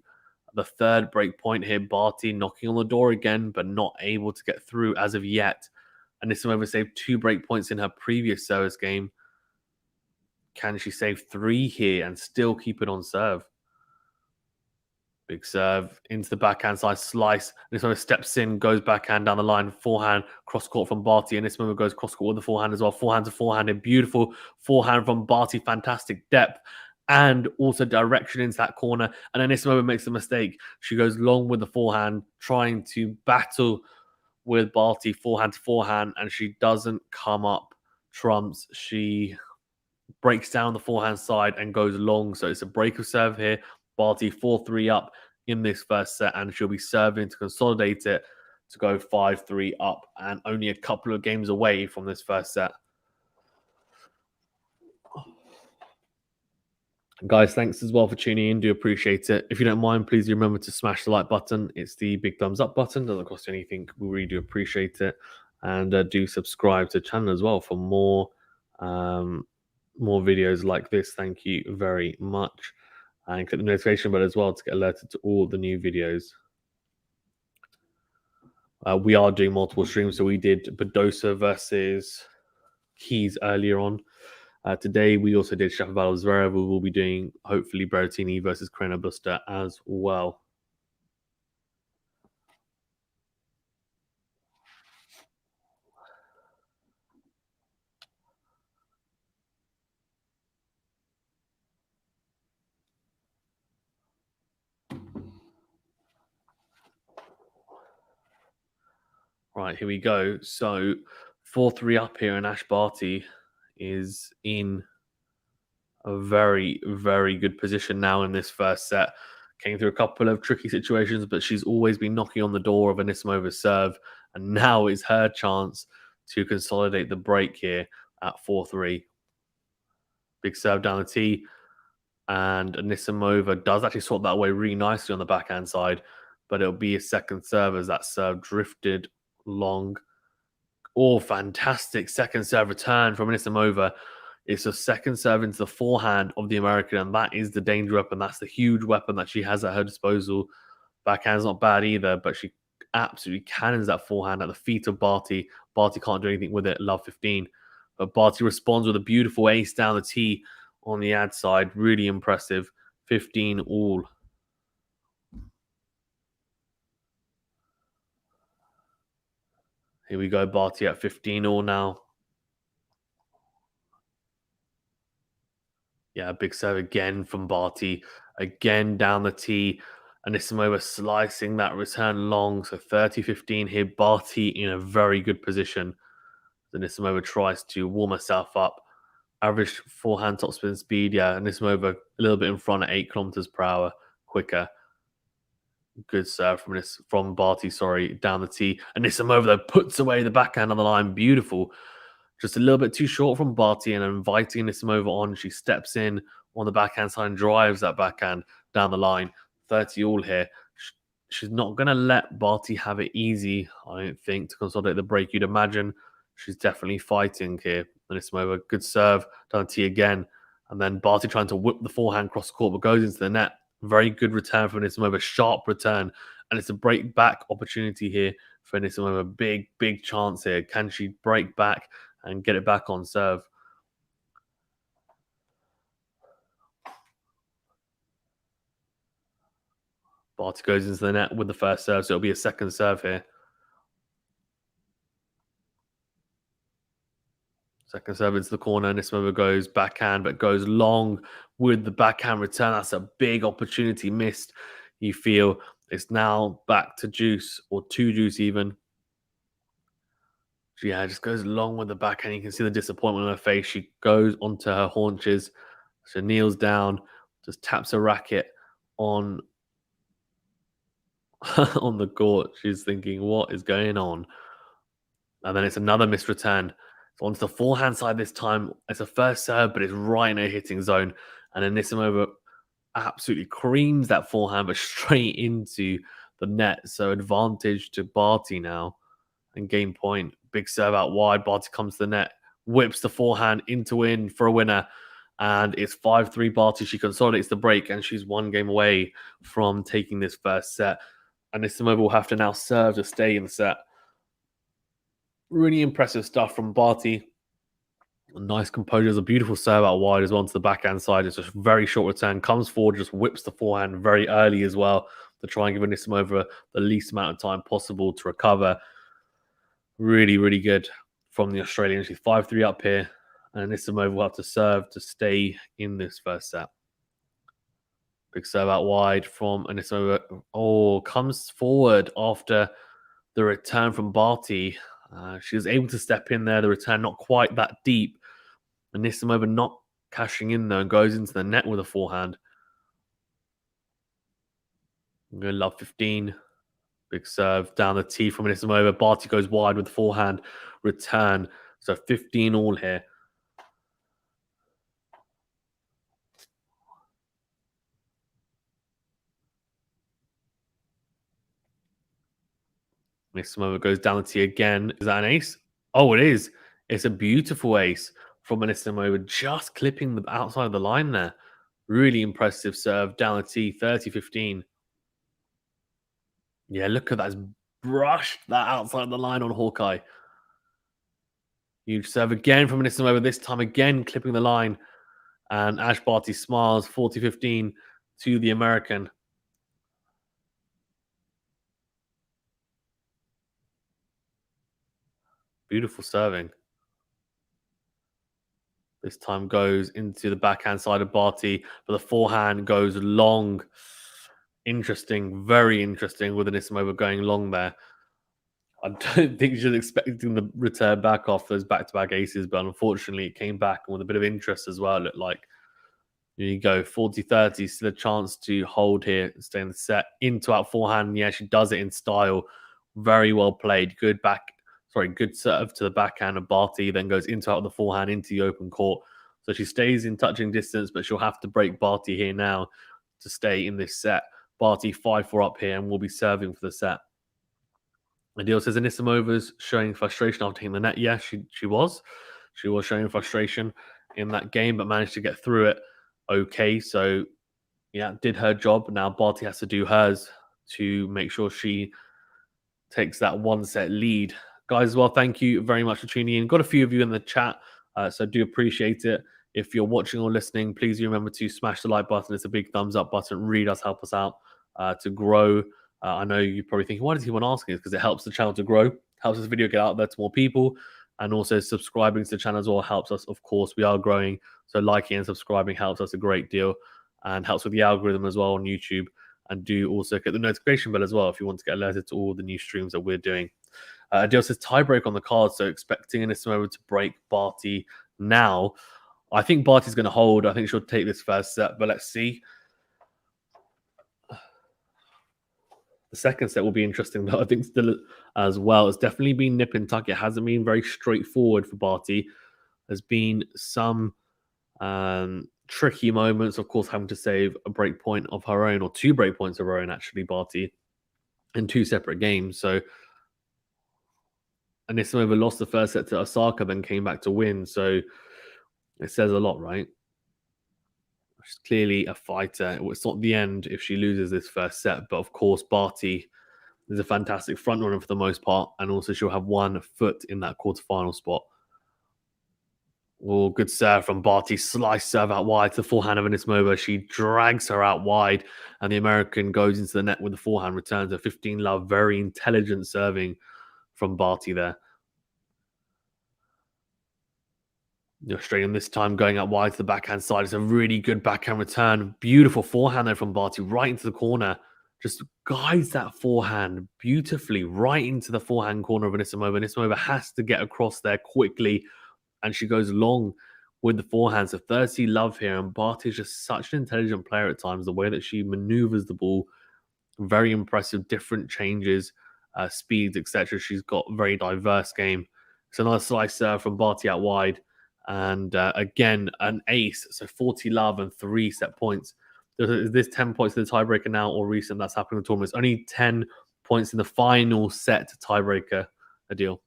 Speaker 1: the third break point here? Barty knocking on the door again, but not able to get through as of yet. Anisimova saved 2 break points in her previous service game. Can she save 3 here and still keep it on serve? Big serve into the backhand side, slice. Anisimova steps in, goes backhand down the line, forehand, cross court from Barty. And Anisimova goes cross court with the forehand as well. Forehand to forehand, a beautiful forehand from Barty, fantastic depth and also direction into that corner. And Anisimova makes a mistake. She goes long with the forehand, trying to battle with Barty forehand to forehand, and she doesn't come up trumps. She breaks down the forehand side and goes long. So it's a break of serve here. Barty 4-3 up in this first set, and she'll be serving to consolidate it to go 5-3 up, and only a couple of games away from this first set. Guys, thanks as well for tuning in. Do appreciate it. If you don't mind, please remember to smash the like button. It's the big thumbs up button. Doesn't cost you anything. We really do appreciate it. And do subscribe to the channel as well for more videos like this. Thank you very much. And click the notification bell as well to get alerted to all the new videos. We are doing multiple streams. So we did Badosa versus Keys earlier on. Today, we also did Shapovalov Zverev. We will be doing, hopefully, Berrettini versus Carreño Busta as well. Right, here we go. So 4-3 up here, and Ash Barty is in a very, very good position now in this first set. Came through a couple of tricky situations, but she's always been knocking on the door of Anisimova's serve, and now is her chance to consolidate the break here at 4-3. Big serve down the tee, and Anisimova does actually sort that away really nicely on the backhand side, but it'll be a second serve as that serve drifted long. Oh, fantastic second serve return from Anisimova. It's a second serve into the forehand of the American, and that is the danger weapon. That's the huge weapon that she has at her disposal. Backhand's not bad either, but she absolutely cannons that forehand at the feet of Barty. Barty can't do anything with it. Love 15. But Barty responds with a beautiful ace down the tee on the ad side. Really impressive. 15 all. Here we go. Barty at 15 all now. Yeah, big serve again from Barty. Again down the tee. Anisimova slicing that return long. So 30-15 here. Barty in a very good position. Anisimova tries to warm herself up. Average forehand topspin speed. Yeah, Anisimova a little bit in front at 8 kilometers per hour. Quicker. Good serve from Barty, down the tee. Anisimova, though, puts away the backhand on the line. Beautiful. Just a little bit too short from Barty, and inviting Anisimova on. She steps in on the backhand side and drives that backhand down the line. 30 all here. She's not going to let Barty have it easy, I don't think, to consolidate the break. You'd imagine she's definitely fighting here. Anisimova, good serve down the tee again. And then Barty trying to whip the forehand cross court, but goes into the net. Very good return from Anisimova, sharp return. And it's a break back opportunity here for Anisimova. Big, big chance here. Can she break back and get it back on serve? Barty goes into the net with the first serve, so it'll be a second serve here. Second serve into the corner. Anisimova goes backhand, but goes long with the backhand return. That's a big opportunity missed. You feel it's now back to Juice, or to Juice even. Yeah, just goes long with the backhand. You can see the disappointment on her face. She goes onto her haunches. She kneels down, just taps a racket on on the court. She's thinking, what is going on? And then it's another missed return. So onto the forehand side this time. It's a first serve, but it's right in her hitting zone. And then Anisimova absolutely creams that forehand, but straight into the net. So advantage to Barty now. And game point. Big serve out wide. Barty comes to the net, whips the forehand into in for a winner. And it's 5-3 Barty. She consolidates the break, and she's one game away from taking this first set. And Anisimova will have to now serve to stay in the set. Really impressive stuff from Barty. Nice composure. There's a beautiful serve out wide as well to the backhand side. It's just very short return. Comes forward, just whips the forehand very early as well to try and give Anisimova the least amount of time possible to recover. Really, really good from the Australian. She's 5-3 up here. And Anisimova will have to serve to stay in this first set. Big serve out wide from Anisimova. Oh, comes forward after the return from Barty. She was able to step in there. The return not quite that deep. Anisimova not cashing in though, and goes into the net with a forehand. I'm going to love 15. Big serve down the tee from Anisimova. Barty goes wide with the forehand return. So 15 all here. Anisimova goes down the tee again. Is that an ace? Oh, it is. It's a beautiful ace from Anisimova, just clipping the outside of the line there. Really impressive serve down the tee, 30-15. Yeah, look at that. It's brushed that outside of the line on Hawkeye. Huge serve again from Anisimova, this time again clipping the line. And Ash Barty smiles, 40-15 to the American. Beautiful serving. This time goes into the backhand side of Barty, but the forehand goes long. Interesting, very interesting with Anisimova going long there. I don't think she was expecting the return back off those back-to-back aces, but unfortunately it came back with a bit of interest as well, it looked like. Here you go, 40-30, still a chance to hold here, stay in the set. Into out forehand, yeah, she does it in style. Very well played. Good serve to the backhand of Barty, then goes into out the forehand into the open court. So she stays in touching distance, but she'll have to break Barty here now to stay in this set. Barty 5-4 up here and will be serving for the set. Adil says Anisimova's showing frustration after hitting the net. Yeah, she was. She was showing frustration in that game, but managed to get through it okay. So, yeah, did her job. Now Barty has to do hers to make sure she takes that one set lead. Guys, as well, thank you very much for tuning in. Got a few of you in the chat, so do appreciate it. If you're watching or listening, please do remember to smash the like button. It's a big thumbs up button. It really does help us out to grow. I know you're probably thinking, why does he want asking? It's because it helps the channel to grow, helps this video get out there to more people, and also subscribing to the channel as well helps us. Of course, we are growing, so liking and subscribing helps us a great deal and helps with the algorithm as well on YouTube. And do also get the notification bell as well if you want to get alerted to all the new streams that we're doing. Adil says tiebreak on the card, so expecting Anisimova to break Barty now. I think Barty's going to hold. I think she'll take this first set, but let's see. The second set will be interesting, though. I think still as well. It's definitely been nip and tuck. It hasn't been very straightforward for Barty. There's been some tricky moments, of course, having to save a break point of her own, or 2 break points of her own, actually, Barty, in 2 separate games. So Anisimova lost the first set to Osaka, then came back to win. So it says a lot, right? She's clearly a fighter. It's not the end if she loses this first set, but of course, Barty is a fantastic front runner for the most part, and also she'll have 1 foot in that quarterfinal spot. Oh, good serve from Barty. Slice serve out wide to the forehand of Anisimova. She drags her out wide, and the American goes into the net with the forehand return to 15 love. Very intelligent serving from Barty there. The Australian this time going out wide to the backhand side. It's a really good backhand return. Beautiful forehand there from Barty right into the corner. Just guides that forehand beautifully right into the forehand corner of Anisimova. Anisimova has to get across there quickly, and she goes long with the forehand. So 30 love here, and Barty is just such an intelligent player at times. The way that she maneuvers the ball, very impressive. Different changes, speeds, etc. She's got a very diverse game. It's another slice serve from Barty out wide. And again, an ace. So 40 love and 3 set points. Is this 10 points to the tiebreaker now or recent? That's happening in the tournament. It's only 10 points in the final set tiebreaker. A deal.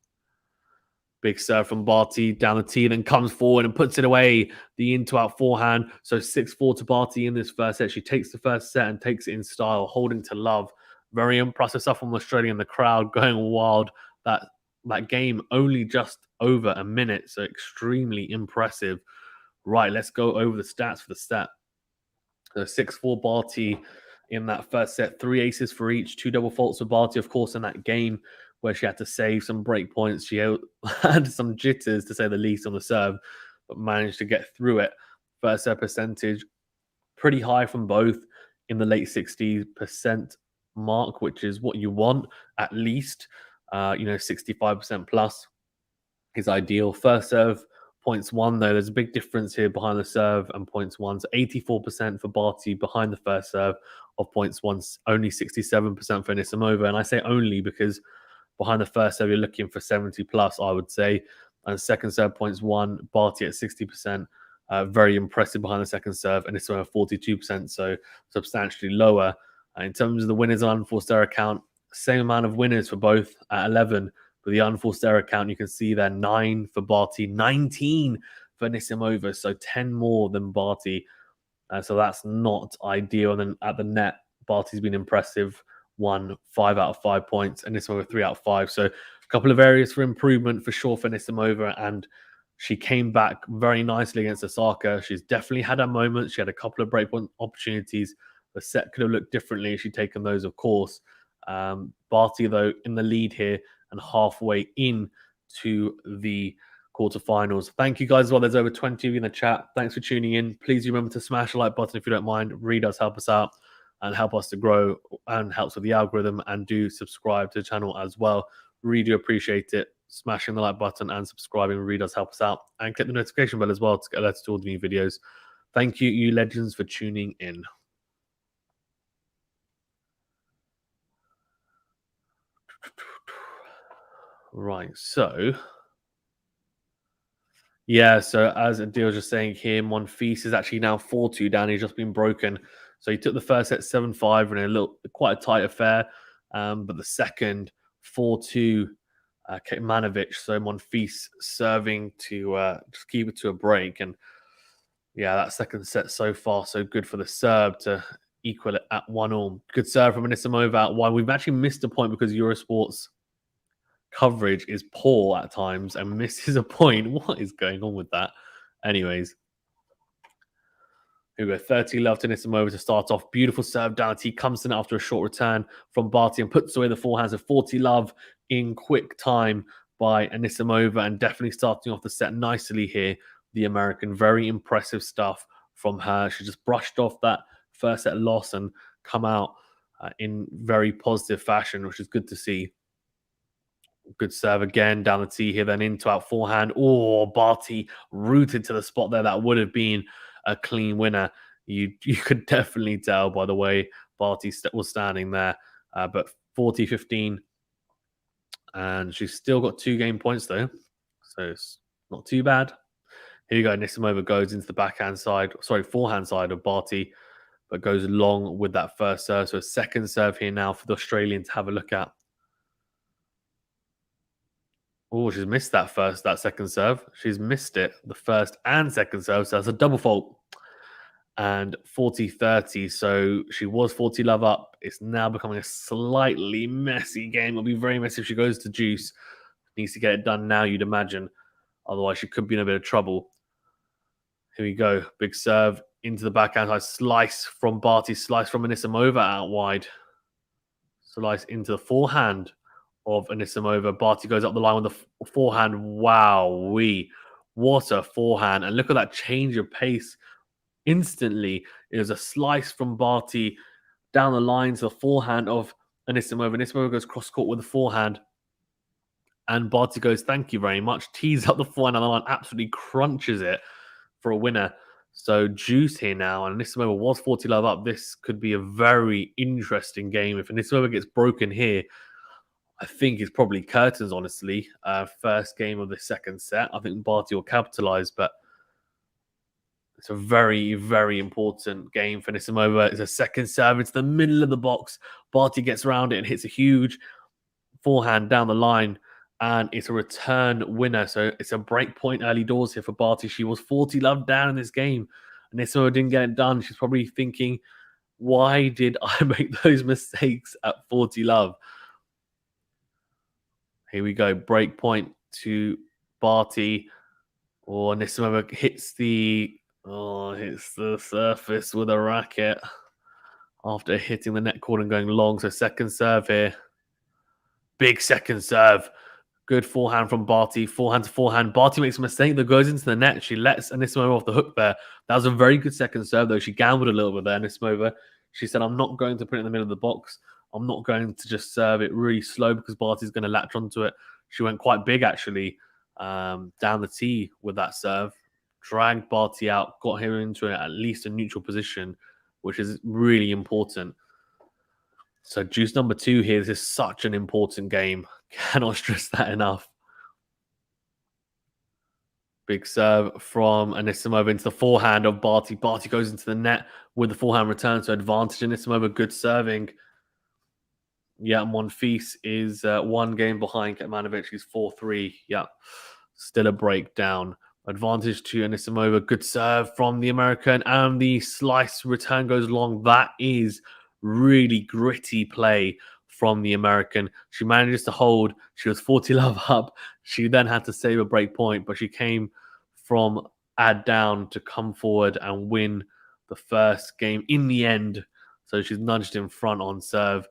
Speaker 1: Big serve from Barty down the tee, then comes forward and puts it away. The into-out forehand. So 6-4 to Barty in this first set. She takes the first set and takes it in style, holding to love. Very impressive stuff from Australia and the crowd going wild. That game only just over a minute, so extremely impressive. Right, let's go over the stats for the set. So 6-4 Barty in that first set, 3 aces for each, 2 double faults for Barty, of course, in that game where she had to save some break points. She had some jitters, to say the least, on the serve, but managed to get through it. First set percentage, pretty high from both, in the late 60% mark, which is what you want, at least. 65% plus is ideal. First serve points one, though. There's a big difference here behind the serve and points one. So 84% for Barty behind the first serve of points one, only 67% for Anisimova. And I say only because behind the first serve, you're looking for 70 plus, I would say. And second serve, points one, Barty at 60%. Very impressive behind the second serve, and it's around 42%, so substantially lower. In terms of the winners on unforced error count, same amount of winners for both at 11. But the unforced error count, you can see there 9 for Barty, 19 for Anisimova, so 10 more than Barty. So that's not ideal. And then at the net, Barty's been impressive. 5 out of 5 points, and Anisimova 3 out of 5. So a couple of areas for improvement for sure for Anisimova, and she came back very nicely against Osaka. She's definitely had her moments. She had a couple of breakpoint opportunities. The set could have looked differently if she'd taken those, of course. Barty, though, in the lead here and halfway in to the quarterfinals. Thank you guys as well. There's over 20 of you in the chat. Thanks for tuning in. Please remember to smash the like button if you don't mind. It really does help us out and help us to grow and helps with the algorithm. And do subscribe to the channel as well. Really do appreciate it. Smashing the like button and subscribing really does help us out. And click the notification bell as well to get alerted to all the new videos. Thank you, you legends, for tuning in. Right, so yeah, so as Adil was just saying here, Monfils is actually now 4-2 down. He's just been broken. So he took the first set 7-5 and a little quite a tight affair. But the second 4-2 Kekmanovic. So Monfils serving to just keep it to a break. And yeah, that second set so far so good for the Serb to equal it at 1-1. Good serve from Anisimova at 1. We've actually missed a point because Eurosport's coverage is poor at times and misses a point. What is going on with that? Anyways, here we go. 30 love to Anisimova to start off. Beautiful serve down. He comes in after a short return from Barty and puts away the forehands of 40 love in quick time by Anisimova, and definitely starting off the set nicely here. The American, very impressive stuff from her. She just brushed off that first set loss and come out in very positive fashion, which is good to see. Good serve again down the tee here, then into out forehand. Oh, Barty rooted to the spot there. That would have been a clean winner. You could definitely tell by the way Barty was standing there. But 40-15. And she's still got 2 game points though. So it's not too bad. Here you go. Anisimova goes into the forehand side of Barty, but goes long with that first serve. So a second serve here now for the Australian to have a look at. Oh, she's missed that second serve. She's missed it, the first and second serve. So that's a double fault. And 40-30. So she was 40 love up. It's now becoming a slightly messy game. It'll be very messy if she goes to juice. Needs to get it done now, you'd imagine. Otherwise, she could be in a bit of trouble. Here we go. Big serve into the backhand side. Slice from Barty. Slice from Anisimova out wide. Slice into the forehand of Anisimova. Barty goes up the line with the forehand. Wow-wee. What a forehand. And look at that change of pace. Instantly, it was a slice from Barty down the line to the forehand of Anisimova. Anisimova goes cross-court with the forehand. And Barty goes, thank you very much. Tees up the forehand on the line. Absolutely crunches it for a winner. So juice here now. And Anisimova was 40 love up. This could be a very interesting game. If Anisimova gets broken here, I think it's probably curtains, honestly. First game of the second set. I think Barty will capitalize, but it's a very, very important game for Anisimova. It's a second serve. It's the middle of the box. Barty gets around it and hits a huge forehand down the line. And it's a return winner. So it's a break point early doors here for Barty. She was 40 love down in this game. And Anisimova didn't get it done. She's probably thinking, why did I make those mistakes at 40 love? Here we go. Break point to Barty. Oh, Anisimova hits the surface with a racket after hitting the net cord and going long. So second serve here. Big second serve. Good forehand from Barty. Forehand to forehand. Barty makes a mistake that goes into the net. She lets Anisimova off the hook there. That was a very good second serve, though. She gambled a little bit there, Anisimova. She said, I'm not going to put it in the middle of the box. I'm not going to just serve it really slow because Barty's going to latch onto it. She went quite big, actually. down the tee with that serve, dragged Barty out, got him into at least a neutral position, which is really important. So juice number 2 here. This is such an important game. Cannot stress that enough. Big serve from Anisimova into the forehand of Barty. Barty goes into the net with the forehand return, so advantage Anisimova. Good serving. Yeah, Monfils is 1 game behind Kecmanovic. He's 4-3. Yeah, still a breakdown. Advantage to Anisimova. Good serve from the American, and the slice return goes long. That is really gritty play from the American. She manages to hold. She was 40 love up. She then had to save a break point, but she came from add down to come forward and win the first game in the end. So she's nudged in front on serve.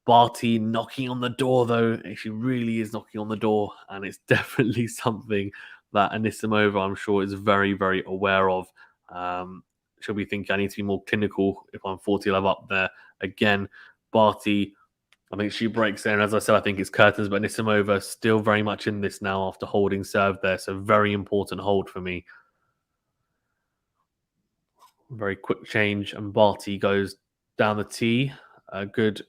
Speaker 1: Barty knocking on the door, though. She really is knocking on the door, and it's definitely something that Anisimova, I'm sure, is very, very aware of. She'll be thinking, I need to be more clinical if I'm 40 love up there. Again, Barty, I think she breaks there. And as I said, I think it's curtains, but Anisimova still very much in this now after holding serve there. So very important hold for me. Very quick change, and Barty goes down the tee. A good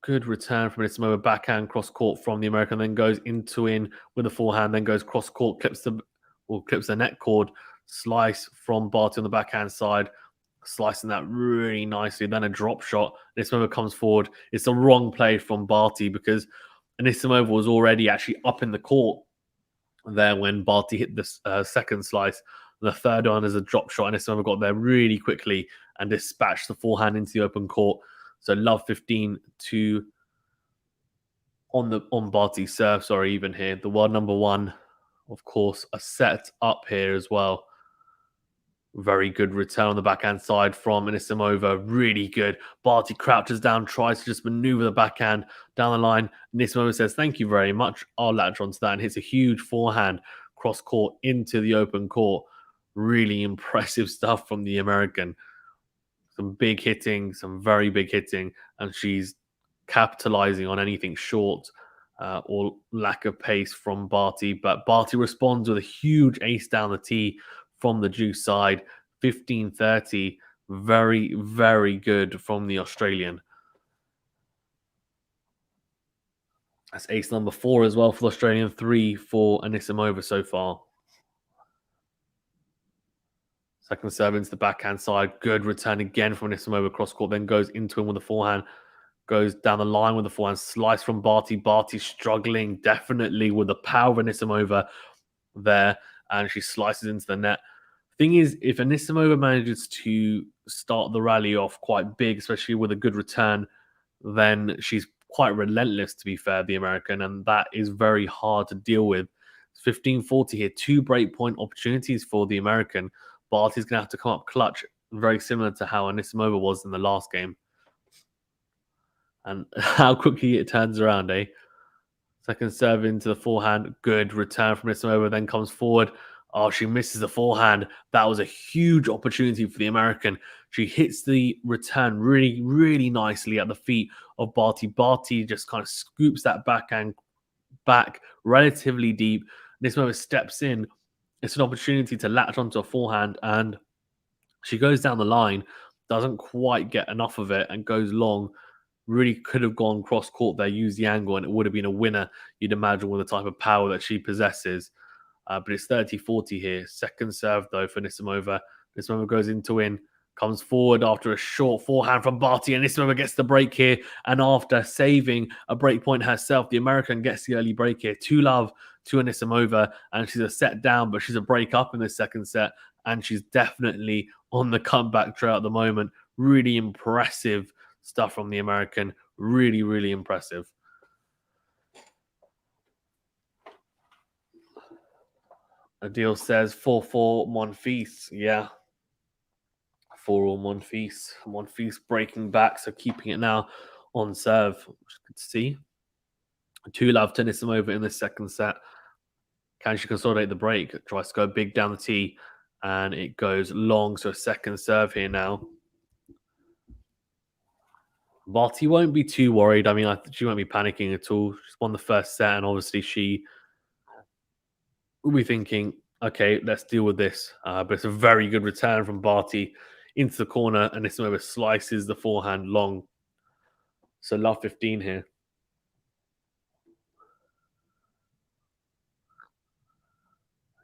Speaker 1: return from Anisimova, backhand cross court from the American, then goes into in with the forehand, then goes cross court, clips the net cord, slice from Barty on the backhand side, slicing that really nicely. Then a drop shot. Anisimova comes forward. It's the wrong play from Barty because Anisimova was already actually up in the court there when Barty hit the second slice. The third one is a drop shot. Anisimova got there really quickly and dispatched the forehand into the open court. So love 15 to on Barty's serve. Sorry, even here. The world number 1, of course, a set up here as well. Very good return on the backhand side from Anisimova. Really good. Barty crouches down, tries to just maneuver the backhand down the line. Anisimova says, thank you very much. I'll latch onto that, and hits a huge forehand cross court into the open court. Really impressive stuff from the American. Some big hitting, some very big hitting, and she's capitalizing on anything short or lack of pace from Barty. But Barty responds with a huge ace down the tee from the juice side, 15-30. Very, very good from the Australian. That's ace number 4 as well for the Australian, 3 for Anisimova so far. Second serve into the backhand side. Good return again from Anisimova cross court. Then goes into him with the forehand. Goes down the line with the forehand. Slice from Barty. Barty struggling definitely with the power of Anisimova there. And she slices into the net. Thing is, if Anisimova manages to start the rally off quite big, especially with a good return, then she's quite relentless, to be fair, the American. And that is very hard to deal with. 15-40 here. 2 breakpoint opportunities for the American. Barty's going to have to come up clutch, very similar to how Anisimova was in the last game. And how quickly it turns around, eh? Second serve into the forehand. Good return from Anisimova, then comes forward. Oh, she misses the forehand. That was a huge opportunity for the American. She hits the return really, really nicely at the feet of Barty. Barty just kind of scoops that backhand back relatively deep. Anisimova steps in. It's an opportunity to latch onto a forehand, and she goes down the line, doesn't quite get enough of it, and goes long. Really could have gone cross court there, used the angle, and it would have been a winner, you'd imagine, with the type of power that she possesses. But it's 30-40 here. Second serve, though, for Anisimova. Anisimova goes into in, comes forward after a short forehand from Barty, and Anisimova gets the break here. And after saving a break point herself, the American gets the early break here. 2-love to Anisimova, and she's a set down, but she's a break up in the second set, and she's definitely on the comeback trail at the moment. Really impressive stuff from the American. Really, really impressive. Adil says 4-4 Monfils. Yeah. 4-all Monfils. Monfils breaking back, so keeping it now on serve, which is good to see. 2-love to Anisimova in the second set. Can she consolidate the break? Tries to go big down the tee, and it goes long. So second serve here now. Barty won't be too worried. I mean, she won't be panicking at all. She's won the first set, and obviously she we'll be thinking, okay, let's deal with this. But it's a very good return from Barty into the corner, and this over slices the forehand long. So love 15 here.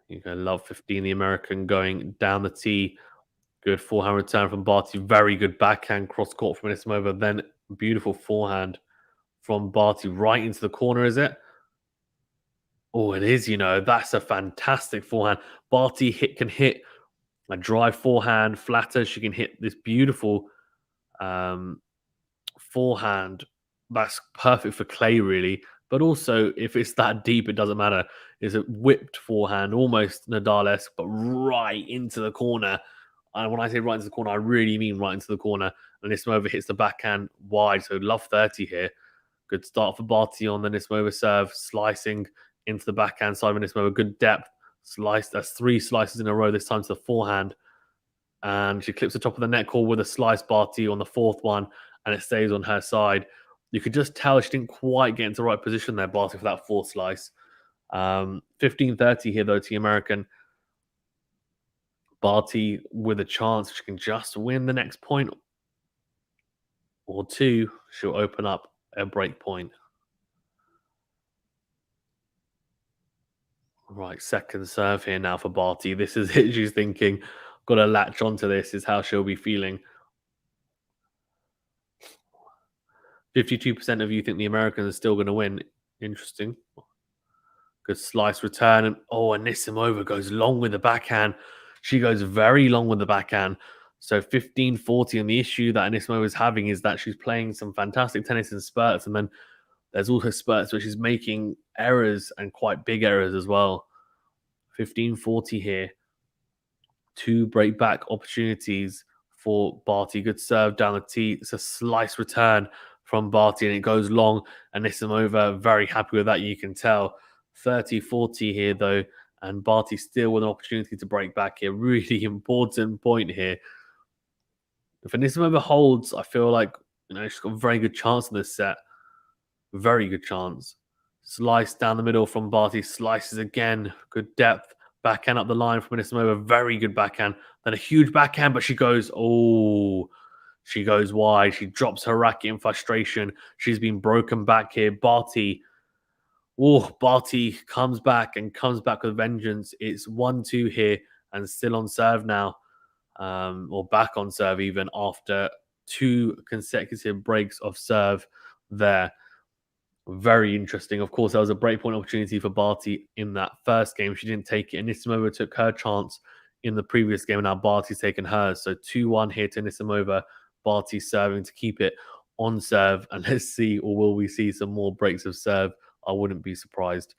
Speaker 1: You go love 15, the American going down the tee. Good forehand return from Barty. Very good backhand cross court from Anisimova. Then beautiful forehand from Barty right into the corner, is it? Oh, it is, that's a fantastic forehand. Barty can hit a drive forehand, flatter. She can hit this beautiful um, forehand. That's perfect for clay, really. But also, if it's that deep, it doesn't matter. It's a whipped forehand, almost Nadal-esque, but right into the corner. And when I say right into the corner, I really mean right into the corner. And Nismova hits the backhand wide. So love 30 here. Good start for Barty on the Nismova serve, slicing into the backhand side of Nismova. Good depth. Slice. That's 3 slices in a row, this time to the forehand. And she clips the top of the net cord with a slice Barty on the 4th one, and it stays on her side. You could just tell she didn't quite get into the right position there, Barty, for that 4th slice. 15-30 here, though, to the American. Barty with a chance. She can just win the next point or 2. She'll open up a break point. Right, second serve here now for Barty. This is it. She's thinking, got to latch onto this, is how she'll be feeling. 52% of you think the Americans are still going to win. Interesting. Good slice return. And Anisimova goes long with the backhand. She goes very long with the backhand. So 15-40. And the issue that Anisimova is having is that she's playing some fantastic tennis in spurts. And then there's also spurts where she's making errors and quite big errors as well. 15-40 here. 2 break back opportunities for Barty. Good serve down the tee. It's a slice return from Barty and it goes long. And Anisimova very happy with that, you can tell. 30-40 here though, and Barty still with an opportunity to break back here. Really important point here. If Anisimova holds, I feel like she's got a very good chance in this set. Very good chance. Slice down the middle from Barty. Slices again. Good depth. Backhand up the line from Anisimova. Very good backhand. Then a huge backhand, but she goes, she goes wide. She drops her racket in frustration. She's been broken back here. Barty comes back with vengeance. It's 1-2 here and still on serve now, or back on serve even after 2 consecutive breaks of serve there. Very interesting. Of course, there was a breakpoint opportunity for Barty in that first game. She didn't take it. Anisimova took her chance in the previous game, and now Barty's taken hers. So 2-1 here to Anisimova. Barty serving to keep it on serve. And let's see, or will we see some more breaks of serve? I wouldn't be surprised.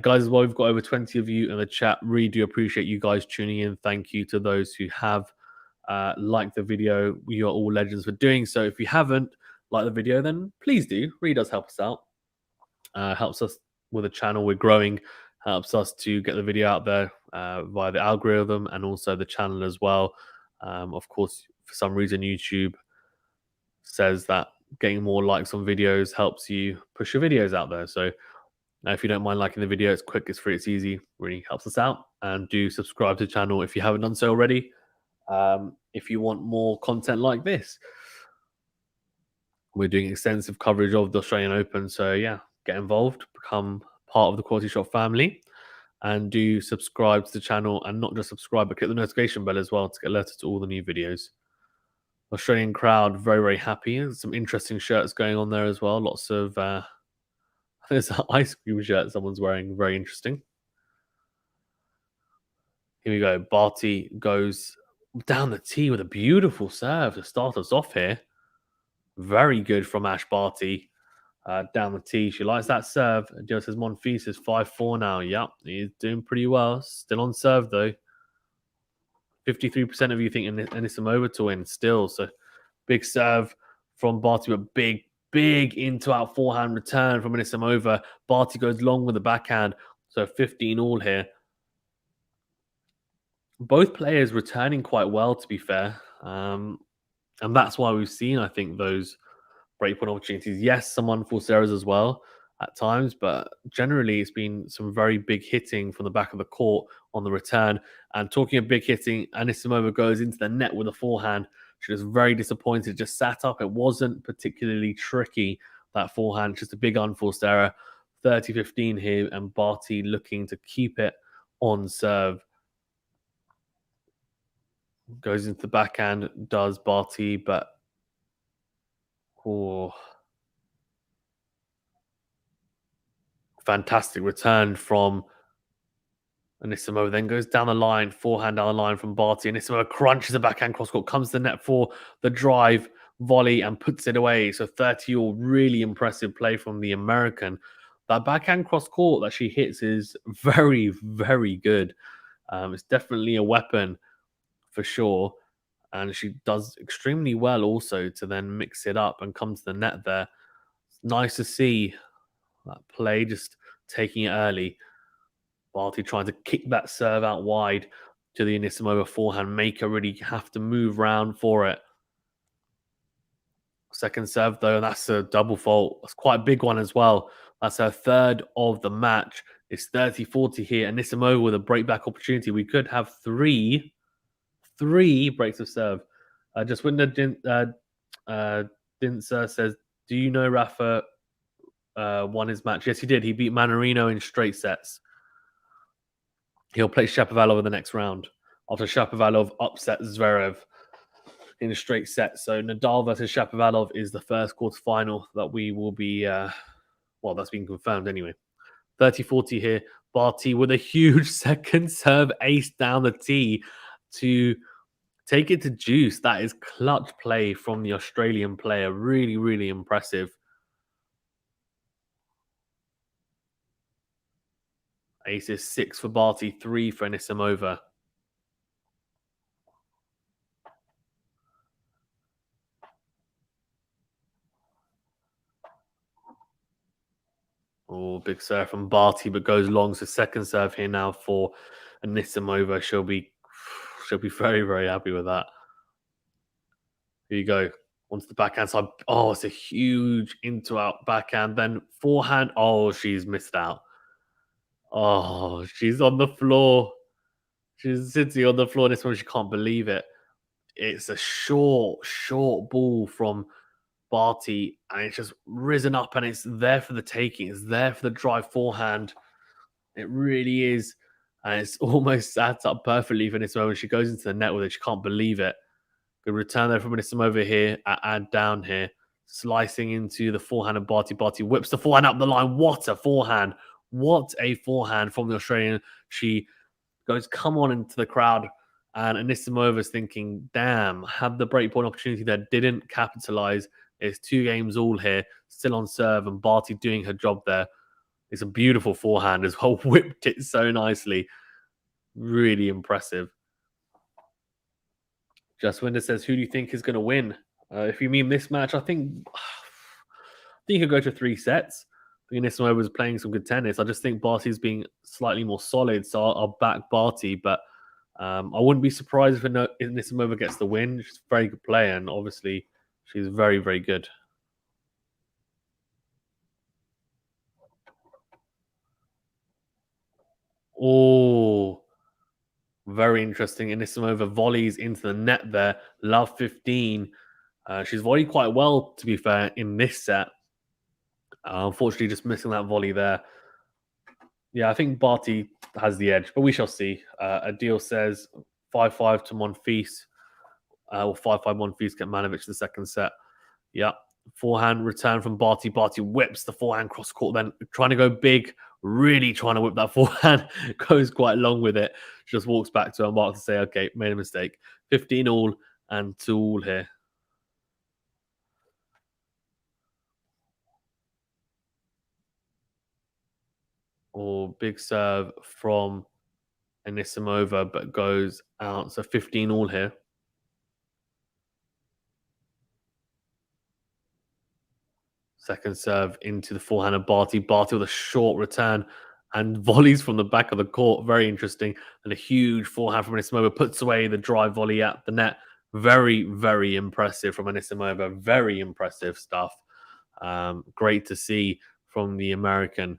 Speaker 1: Guys, as well, we've got over 20 of you in the chat. Really do appreciate you guys tuning in. Thank you to those who have liked the video. You're all legends for doing so. If you haven't liked the video, then please do. Really does help us out. Helps us with the channel. We're growing. Helps us to get the video out there via the algorithm and also the channel as well. Of course, for some reason, YouTube says that getting more likes on videos helps you push your videos out there. So if you don't mind liking the video, it's quick, it's free, it's easy, really helps us out. And do subscribe to the channel if you haven't done so already. If you want more content like this, we're doing extensive coverage of the Australian Open. So yeah, get involved, become part of the QualityShot family, and do subscribe to the channel. And not just subscribe, but click the notification bell as well to get alerted to all the new videos. Australian crowd very, very happy. There's some interesting shirts going on there as well. Lots of there's an ice cream shirt someone's wearing. Very interesting. Here we go. Barty goes down the tee with a beautiful serve to start us off here. Very good from Ash Barty. Down the tee. She likes that serve. Joe says Monfils is 5-4 now. Yep, he's doing pretty well. Still on serve though. 53% of you think Anisimova to win still. So big serve from Barty, but big into out forehand return from Anisimova. Barty goes long with the backhand. So 15 all here. Both players returning quite well, to be fair. And that's why we've seen, I think, those breakpoint opportunities. Yes, some unforced errors as well. at times, but generally it's been some very big hitting from the back of the court on the return. And talking of big hitting, Anisimova goes into the net with a forehand. She was very disappointed, just sat up. It wasn't particularly tricky, that forehand, just a big unforced error. 30-15 here, and Barty looking to keep it on serve. Goes into the backhand, does Barty, but oh, fantastic return from Anisimova. Then goes down the line, forehand down the line from Barty. Anisimova crunches the backhand cross court, comes to the net for the drive volley and puts it away. So 30 all, really impressive play from the American. That backhand cross court that she hits is very, very good. It's definitely a weapon for sure. And she does extremely well also to then mix it up and come to the net there. It's nice to see that play, just taking it early. Barty trying to kick that serve out wide to the Anisimova forehand, make her really have to move round for it. Second serve, though, and that's a double fault. That's quite a big one as well. That's her third of the match. It's 30-40 here. Anisimova with a breakback opportunity. We could have three breaks of serve. Just Dinser says, do you know Rafa won his match? Yes, he did. He beat Manarino in straight sets. He'll play Shapovalov in the next round after Shapovalov upset Zverev in a straight set. So Nadal versus Shapovalov is the first quarterfinal that we will be, well, that's been confirmed anyway. 30-40 here. Barty with a huge second serve ace down the tee to take it to juice. That is clutch play from the Australian player. Really, really impressive. Ace is 6 for Barty, 3 for Anisimova. Oh, big serve from Barty, but goes long. So second serve here now for Anisimova. She'll be very, very happy with that. Here you go. Onto the backhand side. Oh, it's a huge into out backhand. Then forehand. Oh, she's missed out. Oh, she's on the floor. She's sitting on the floor. This one, she can't believe it. It's a short ball from Barty, and it's just risen up, and it's there for the taking. It's there for the drive forehand. It really is. And it's almost sat up perfectly for this moment. She goes into the net with it. She can't believe it. Good return there from Anisimova here. Add down here. Slicing into the forehand of Barty. Barty whips the forehand up the line. What a forehand. What a forehand from the Australian. She goes, come on into the crowd. And Anisimova's thinking, damn, had the breakpoint opportunity there, didn't capitalize. It's 2 games all here, still on serve, and Barty doing her job there. It's a beautiful forehand as well. Whipped it so nicely. Really impressive. Jaswinder says, who do you think is going to win? If you mean this match, I think you could go to 3 sets. I think Anisimova was playing some good tennis. I just think Barty's being slightly more solid, so I'll back Barty. But I wouldn't be surprised if Anisimova gets the win. She's a very good player, and obviously she's very, very good. Oh, very interesting. Anisimova volleys into the net there. Love 15. She's volleyed quite well, to be fair, in this set. Unfortunately, just missing that volley there. Yeah, I think Barty has the edge, but we shall see. Adil says 5-5 to Monfils. Or 5-5 Monfils get Manovic the second set. Yeah. Forehand return from Barty. Barty whips the forehand cross court, then trying to go big, really trying to whip that forehand. Goes quite long with it. Just walks back to her mark to say, okay, made a mistake. 15 all and 2 all here. Or big serve from Anisimova, but goes out. So 15 all here. Second serve into the forehand of Barty. Barty with a short return and volleys from the back of the court. Very interesting. And a huge forehand from Anisimova puts away the drive volley at the net. Very, very impressive from Anisimova. Very impressive stuff. Great to see from the American.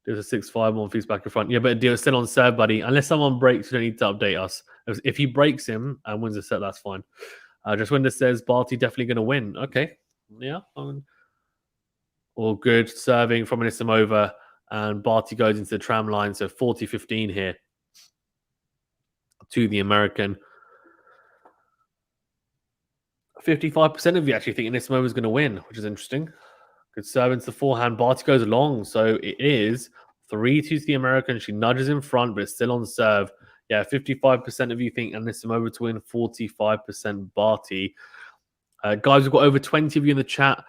Speaker 1: There's a 6-5 one piece back in front. Yeah, but deal still on serve, buddy. Unless someone breaks, you don't need to update us. If he breaks him and wins the set, that's fine. Just when this says Barty definitely going to win. Okay. Yeah. All good. Serving from Anisimova. And Barty goes into the tram line. So 40-15 here to the American. 55% of you actually think Anisimova is going to win, which is interesting. Good serve into the forehand. Barty goes long. So it is 3-2 to the American. She nudges in front, but it's still on serve. Yeah, 55% of you think Anisimova to win, 45% Barty. Guys, we've got over 20 of you in the chat.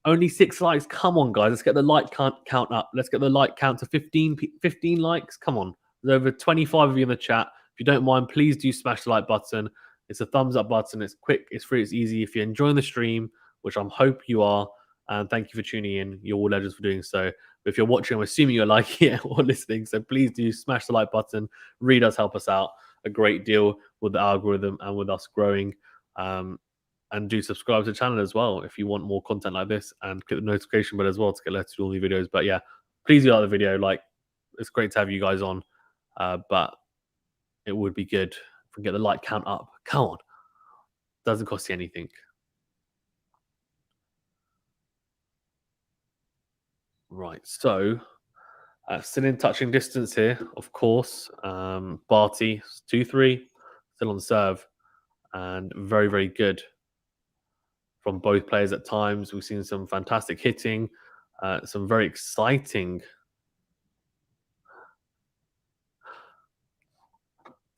Speaker 1: Only 6 likes. Come on, guys. Let's get the like count up. Let's get the like count to 15 likes. Come on. There's over 25 of you in the chat. If you don't mind, please do smash the like button. It's a thumbs up button. It's quick, it's free, it's easy. If you're enjoying the stream, which I hope you are, and thank you for tuning in. You're all legends for doing so. But if you're watching, I'm assuming you're liking it or listening. So please do smash the like button. Really does help us out a great deal with the algorithm and with us growing. And do subscribe to the channel as well if you want more content like this, and click the notification bell as well to get alerted to all new videos. But yeah, please do like the video. Like, it's great to have you guys on, but it would be good if we get the like count up. Come on, doesn't cost you anything. Right, so still in touching distance here, of course. Barty 2-3, still on serve, and very, very good from both players at times. We've seen some fantastic hitting, some very exciting.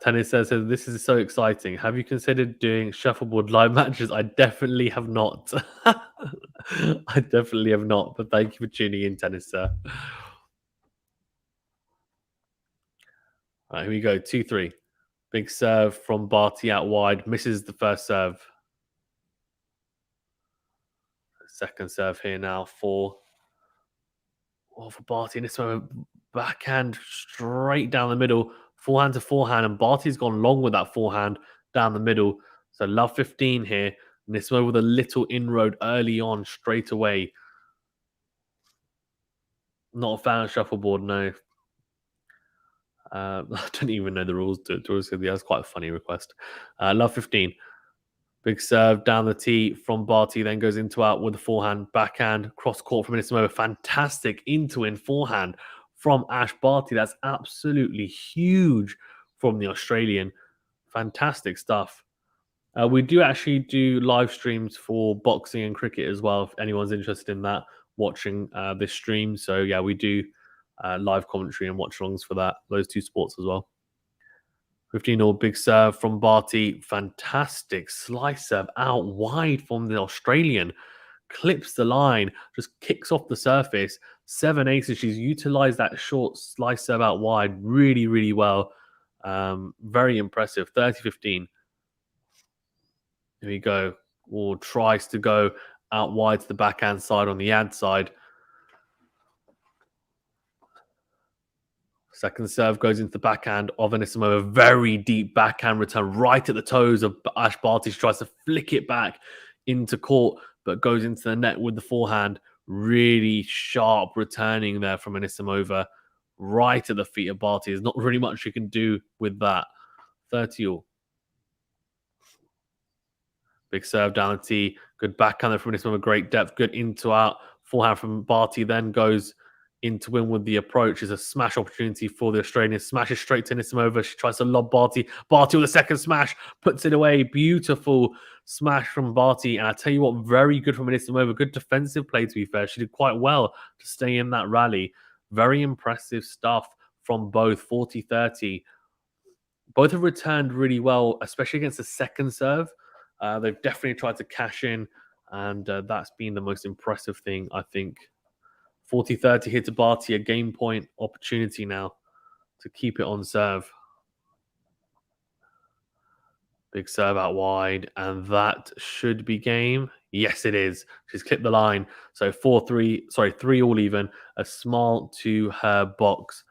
Speaker 1: Tennis says, this is so exciting. Have you considered doing shuffleboard live matches? I definitely have not. I definitely have not, but thank you for tuning in, Tennis sir. All right, here we go, 2-3. Big serve from Barty out wide, misses the first serve. Second serve here now for Barty. In this moment, backhand straight down the middle, forehand to forehand, and Barty's gone long with that forehand down the middle. So love 15 here. Nismo with a little inroad early on, straight away. Not a fan of shuffleboard, no. I don't even know the rules to it. That's quite a funny request. Love 15. Big serve down the tee from Barty, then goes into out with the forehand, backhand, cross court from Anisimova. Fantastic into-in forehand from Ash Barty. That's absolutely huge from the Australian. Fantastic stuff. We do actually do live streams for boxing and cricket as well, if anyone's interested in that, watching this stream. So yeah, we do live commentary and watch-alongs for those two sports as well. 15-0, big serve from Barty. Fantastic slice serve out wide from the Australian. Clips the line, just kicks off the surface. 7 aces. She's utilized that short slice serve out wide really, really well. Very impressive. 30-15. Here we go. Or tries to go out wide to the backhand side on the ad side. Second serve goes into the backhand of Anisimova. Very deep backhand return right at the toes of Ash Barty. She tries to flick it back into court, but goes into the net with the forehand. Really sharp returning there from Anisimova. Right at the feet of Barty. There's not really much you can do with that. 30-all. Big serve down the tee. Good backhand from Anisimova. Great depth. Good into out. Forehand from Barty then goes into win with the approach. Is a smash opportunity for the Australian. Smashes straight to Anisimova. She tries to lob Barty. Barty with a second smash. Puts it away. Beautiful smash from Barty. And I tell you what, very good from Anisimova. Good defensive play, to be fair. She did quite well to stay in that rally. Very impressive stuff from both. 40-30. Both have returned really well, especially against the second serve. They've definitely tried to cash in, and that's been the most impressive thing, I think. 40-30 here to Barty, a game point opportunity now to keep it on serve. Big serve out wide, and that should be game. Yes, it is. She's clipped the line. So 3 all even. A smile to her box.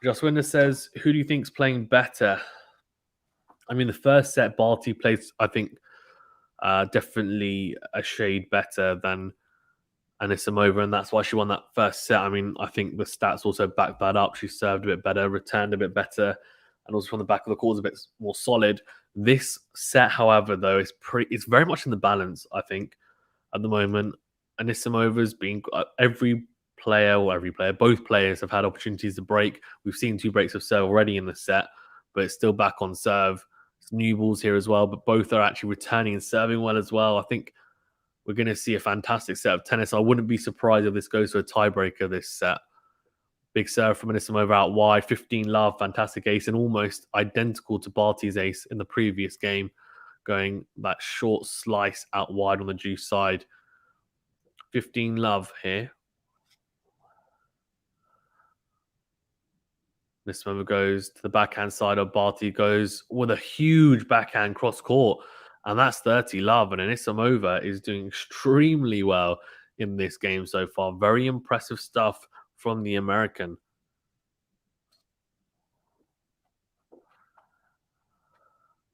Speaker 1: Just Winner says, who do you think's playing better? I mean, the first set, Barty played, I think, definitely a shade better than Anisimova, and that's why she won that first set. I mean, I think the stats also back that up. She served a bit better, returned a bit better, and also from the back of the court was a bit more solid. This set, however, though, it's very much in the balance, I think, at the moment. Anisimova's been both players have had opportunities to break. We've seen 2 breaks of serve already in the set, but it's still back on serve. It's new balls here as well, but both are actually returning and serving well as well. I think we're going to see a fantastic set of tennis. I wouldn't be surprised if this goes to a tiebreaker this set. Big serve from Anisimova out wide, 15 love, fantastic ace, and almost identical to Barty's ace in the previous game, going that short slice out wide on the juice side. 15 love here. Anisimova goes to the backhand side of Barty, goes with a huge backhand cross court, and that's 30 love. And Anisimova is doing extremely well in this game so far. Very impressive stuff from the American.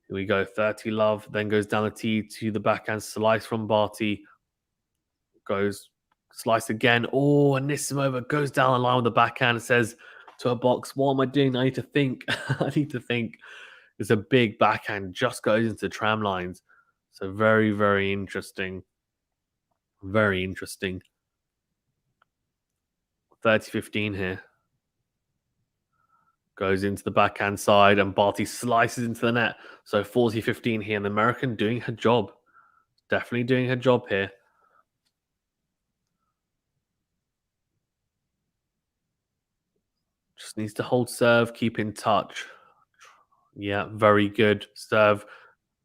Speaker 1: Here we go, 30 love, then goes down the tee to the backhand slice from Barty. Goes slice again. Oh, Anisimova goes down the line with the backhand and says to her box, what am I doing? I need to think. I need to think. It's a big backhand, just goes into the tram lines. So very, very interesting. Very interesting. 30-15 here. Goes into the backhand side and Barty slices into the net. So 40-15 here. And the American doing her job. Definitely doing her job here. Just needs to hold serve, keep in touch. Yeah, very good serve.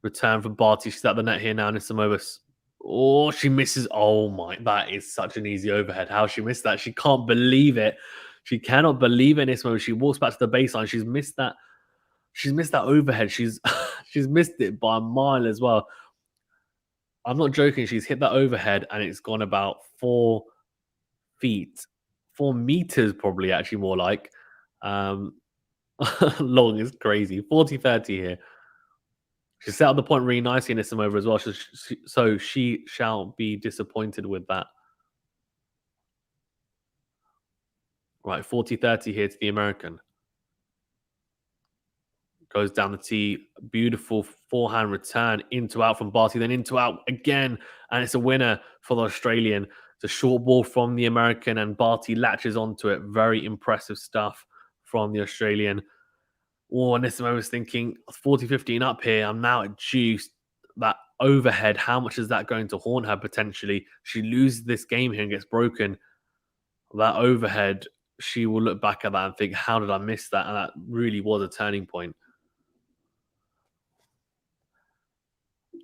Speaker 1: Return from Barty. She's at the net here now. Anisimova. Oh, she misses. Oh my, that is such an easy overhead. How she missed that. She can't believe it. She cannot believe it, Anisimova. She walks back to the baseline. She's missed that. She's missed that overhead. She's she's missed it by a mile as well. I'm not joking. She's hit that overhead and it's gone about 4 feet, 4 meters, probably actually more like. Long is crazy. 40-30 here. She set up the point really nicely in Anisimova as well. So she shall be disappointed with that. Right, 40-30 here to the American. Goes down the tee. Beautiful forehand return. Into out from Barty, then into out again. And it's a winner for the Australian. It's a short ball from the American and Barty latches onto it. Very impressive stuff from the Australian. Oh, and this I was thinking 40-15 up here. I'm now at juice. That overhead, how much is that going to haunt her potentially? She loses this game here and gets broken. That overhead, she will look back at that and think, how did I miss that? And that really was a turning point.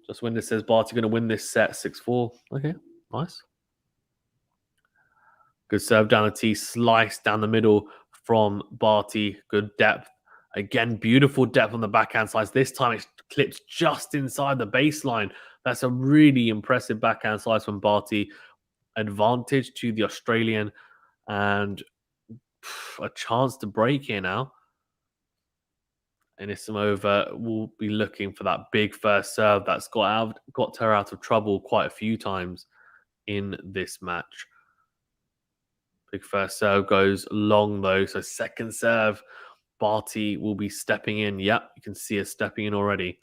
Speaker 1: Just when this says Barty going to win this set 6-4. Okay, nice. Good serve down the tee, slice down the middle from Barty. Good depth. Again, beautiful depth on the backhand slice. This time it clips just inside the baseline. That's a really impressive backhand slice from Barty. Advantage to the Australian and a chance to break here now. Anisimova will be looking for that big first serve that's got her out of trouble quite a few times in this match. Big first serve goes long though, so second serve, Barty will be stepping in. Yep, you can see her stepping in already.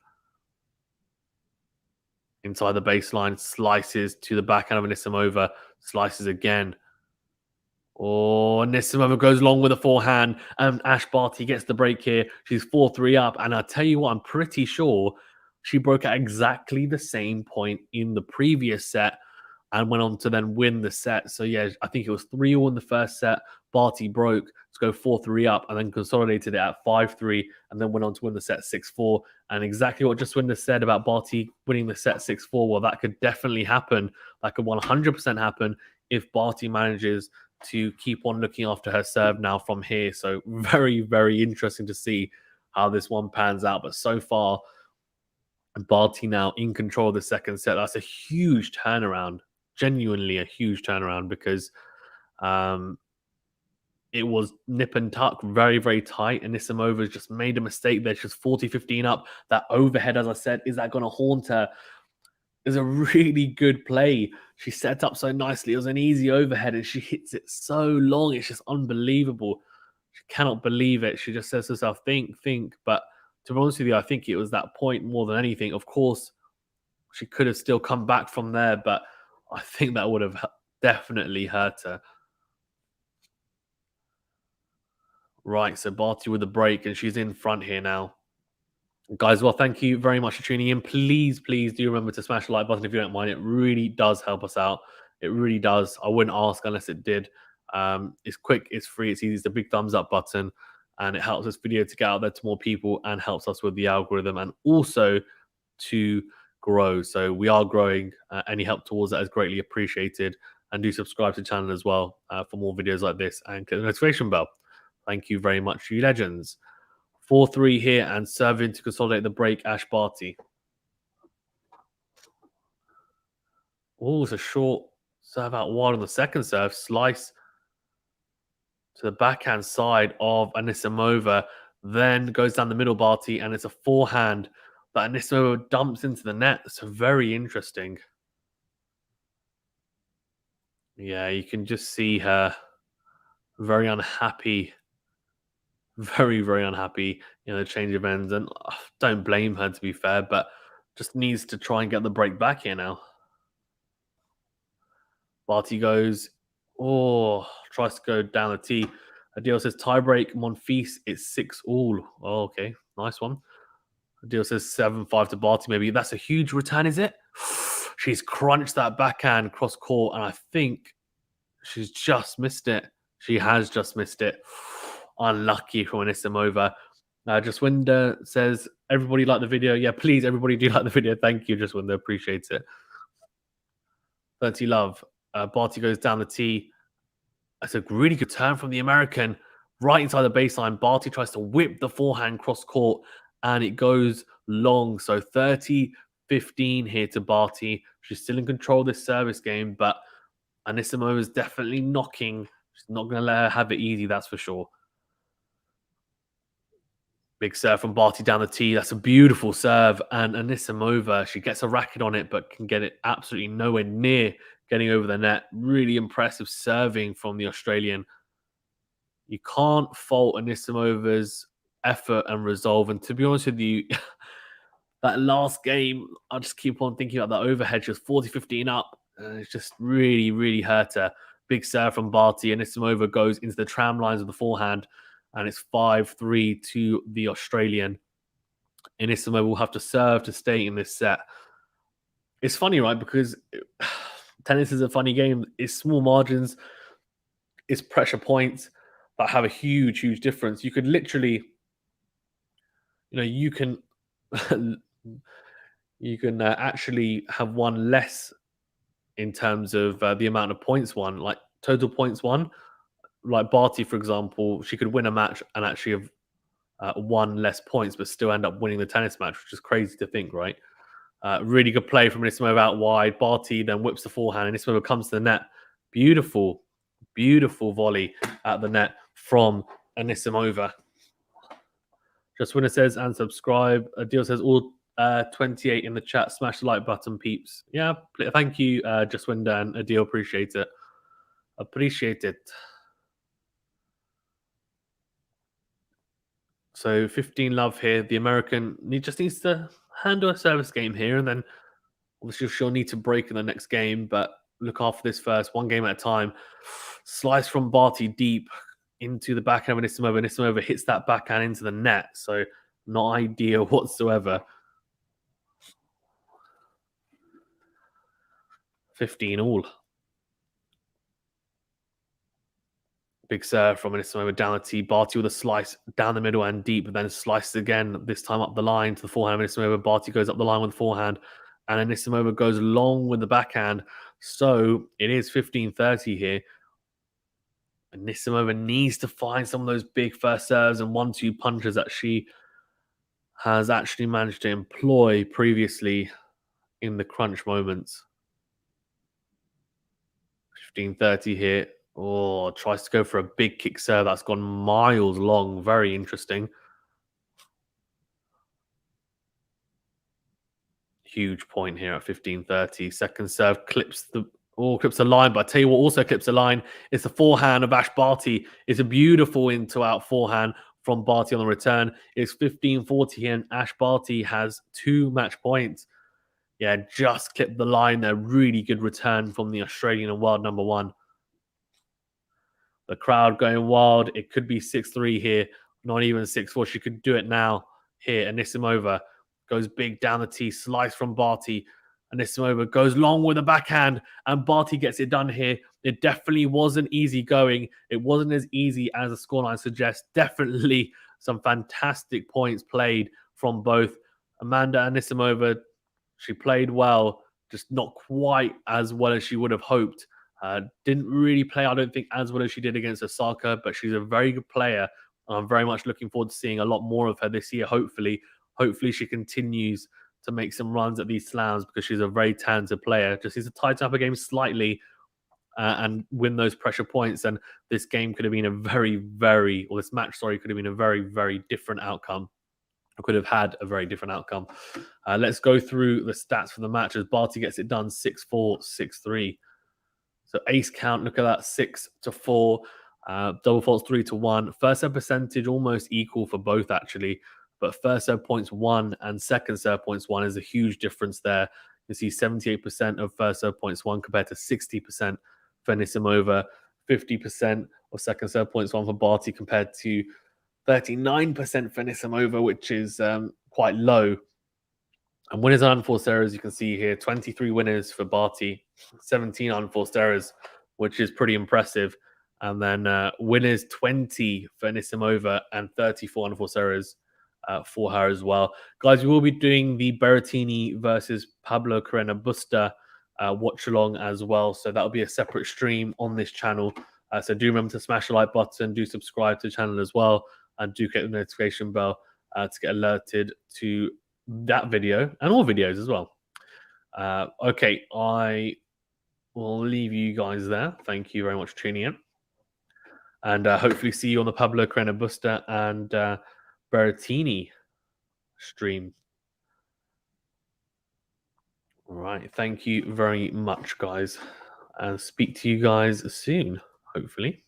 Speaker 1: Inside the baseline, slices to the backhand of Anisimova, slices again. Oh, Anisimova goes long with a forehand, and Ash Barty gets the break here. She's 4-3 up, and I'll tell you what, I'm pretty sure she broke at exactly the same point in the previous set and went on to then win the set. So yeah, I think it was 3-all in the first set. Barty broke to go 4-3 up and then consolidated it at 5-3 and then went on to win the set 6-4. And exactly what Justwinder said about Barty winning the set 6-4, well, that could definitely happen. That could 100% happen if Barty manages to keep on looking after her serve now from here. So very, very interesting to see how this one pans out. But so far, Barty now in control of the second set. That's a huge turnaround, genuinely a huge turnaround, because it was nip and tuck, very, very tight. And Anisimova's just made a mistake there. She's 40-15 up. That overhead, as I said, is that going to haunt her? It was a really good play. She set up so nicely. It was an easy overhead and she hits it so long. It's just unbelievable. She cannot believe it. She just says to herself, think, think. But to be honest with you, I think it was that point more than anything. Of course, she could have still come back from there, but I think that would have definitely hurt her. Right, so Barty with a break, and she's in front here now. Guys, well, thank you very much for tuning in. Please, please do remember to smash the like button if you don't mind. It really does help us out. It really does. I wouldn't ask unless it did. It's quick, it's free, it's easy. It's the big thumbs up button, and it helps this video to get out there to more people and helps us with the algorithm and also to grow. So we are growing. Any help towards that is greatly appreciated. And do subscribe to the channel as well for more videos like this and click the notification bell. Thank you very much, you legends. 4-3 here and serving to consolidate the break, Ash Barty. Oh, it's a short serve out wide on the second serve. Slice to the backhand side of Anisimova. Then goes down the middle, Barty, and it's a forehand that Anisimova dumps into the net. So very interesting. Yeah, you can just see her very unhappy. Very, very unhappy, the change of ends. And don't blame her, to be fair, but just needs to try and get the break back here now. Barty goes, tries to go down the tee. Adil says tiebreak, Monfils, it's 6-all. Oh, okay, nice one. Adil says 7-5 to Barty, maybe. That's a huge return, is it? She's crunched that backhand cross court, and I think she's just missed it. She has just missed it. Unlucky from Anisimova. Jaswinder says, everybody like the video. Yeah, please, everybody do like the video. Thank you, Jaswinder. Appreciates it. 30 love. Barty goes down the tee. That's a really good turn from the American. Right inside the baseline. Barty tries to whip the forehand cross court, and it goes long. So 30-15 here to Barty. She's still in control of this service game, but Anisimova is definitely knocking. She's not going to let her have it easy, that's for sure. Big serve from Barty down the tee. That's a beautiful serve. And Anisimova, she gets a racket on it, but can get it absolutely nowhere near getting over the net. Really impressive serving from the Australian. You can't fault Anisimova's effort and resolve. And to be honest with you, that last game, I just keep on thinking about that overhead. She was 40-15 up. And it's just really, really hurt her. Big serve from Barty. Anisimova goes into the tram lines of the forehand. And it's 5-3 to the Australian. Anisimova will have to serve to stay in this set. It's funny, right? Because tennis is a funny game. It's small margins. It's pressure points that have a huge, huge difference. You could literally, you can actually have one less in terms of the amount of points won, like total points won. Like Barty, for example, she could win a match and actually have won less points, but still end up winning the tennis match, which is crazy to think, right? Really good play from Anisimova out wide. Barty then whips the forehand, and Anisimova comes to the net. Beautiful, beautiful volley at the net from Anisimova. Jaswinder says, and subscribe. Adil says, all 28 in the chat. Smash the like button, peeps. Yeah, thank you, Jaswinder and Adil. Appreciate it. Appreciate it. So 15 love here. The American just needs to handle a service game here, and then obviously she'll need to break in the next game, but look after this first, one game at a time. Slice from Barty deep into the backhand of Anisimova. Anisimova hits that backhand into the net, so not ideal whatsoever. 15 all. Big serve from Anisimova down the tee. Barty with a slice down the middle and deep, but then slices again, this time up the line to the forehand of Anisimova. Barty goes up the line with the forehand, and Anisimova goes long with the backhand. So it is 15-30 here. Anisimova needs to find some of those big first serves and 1-2 punches that she has actually managed to employ previously in the crunch moments. 15-30 here. Oh, tries to go for a big kick serve that's gone miles long. Very interesting. huge point here at 15:30. Second serve clips the line, but I tell you what also clips the line. It's the forehand of Ash Barty. It's a beautiful into-out forehand from Barty on the return. It's 15:40 and Ash Barty has 2 match points. Yeah, just clipped the line there. Really good return from the Australian and world number 1. The crowd going wild. It could be 6-3 here, not even 6-4. She could do it now here. Anisimova goes big down the tee, slice from Barty. Anisimova goes long with a backhand, and Barty gets it done here. It definitely wasn't easy going. It wasn't as easy as the scoreline suggests. Definitely some fantastic points played from both Amanda Anisimova. She played well, just not quite as well as she would have hoped. Didn't really play, I don't think, as well as she did against Osaka, but she's a very good player. I'm very much looking forward to seeing a lot more of her this year, hopefully. Hopefully she continues to make some runs at these slams because she's a very talented player. Just needs to tighten up her game slightly and win those pressure points. And this game could have been this match, sorry, could have been a very, very different outcome. I could have had a very different outcome. Let's go through the stats for the match as Barty gets it done 6-4, 6-3. So ace count, look at that, 6-4. Double faults 3-1. First serve percentage almost equal for both actually, but first serve points 1 and second serve points 1 is a huge difference there. You see 78% of first serve points 1 compared to 60% for Anisimova, 50% of second serve points 1 for Barty compared to 39% for Anisimova, which is quite low. And winners and unforced errors, you can see here, 23 winners for Barty, 17 unforced errors, which is pretty impressive. And then winners 20 for Anisimova and 34 unforced errors for her as well. Guys, we will be doing the Berrettini versus Pablo Carreno Busta watch-along as well. So that'll be a separate stream on this channel. So do remember to smash the like button, do subscribe to the channel as well, and do click the notification bell to get alerted to that video and all videos as well. Okay, I will leave you guys there. Thank you very much for tuning in. And hopefully see you on the Pablo Carreno Busta and Berrettini stream. All right, thank you very much, guys. And speak to you guys soon, hopefully.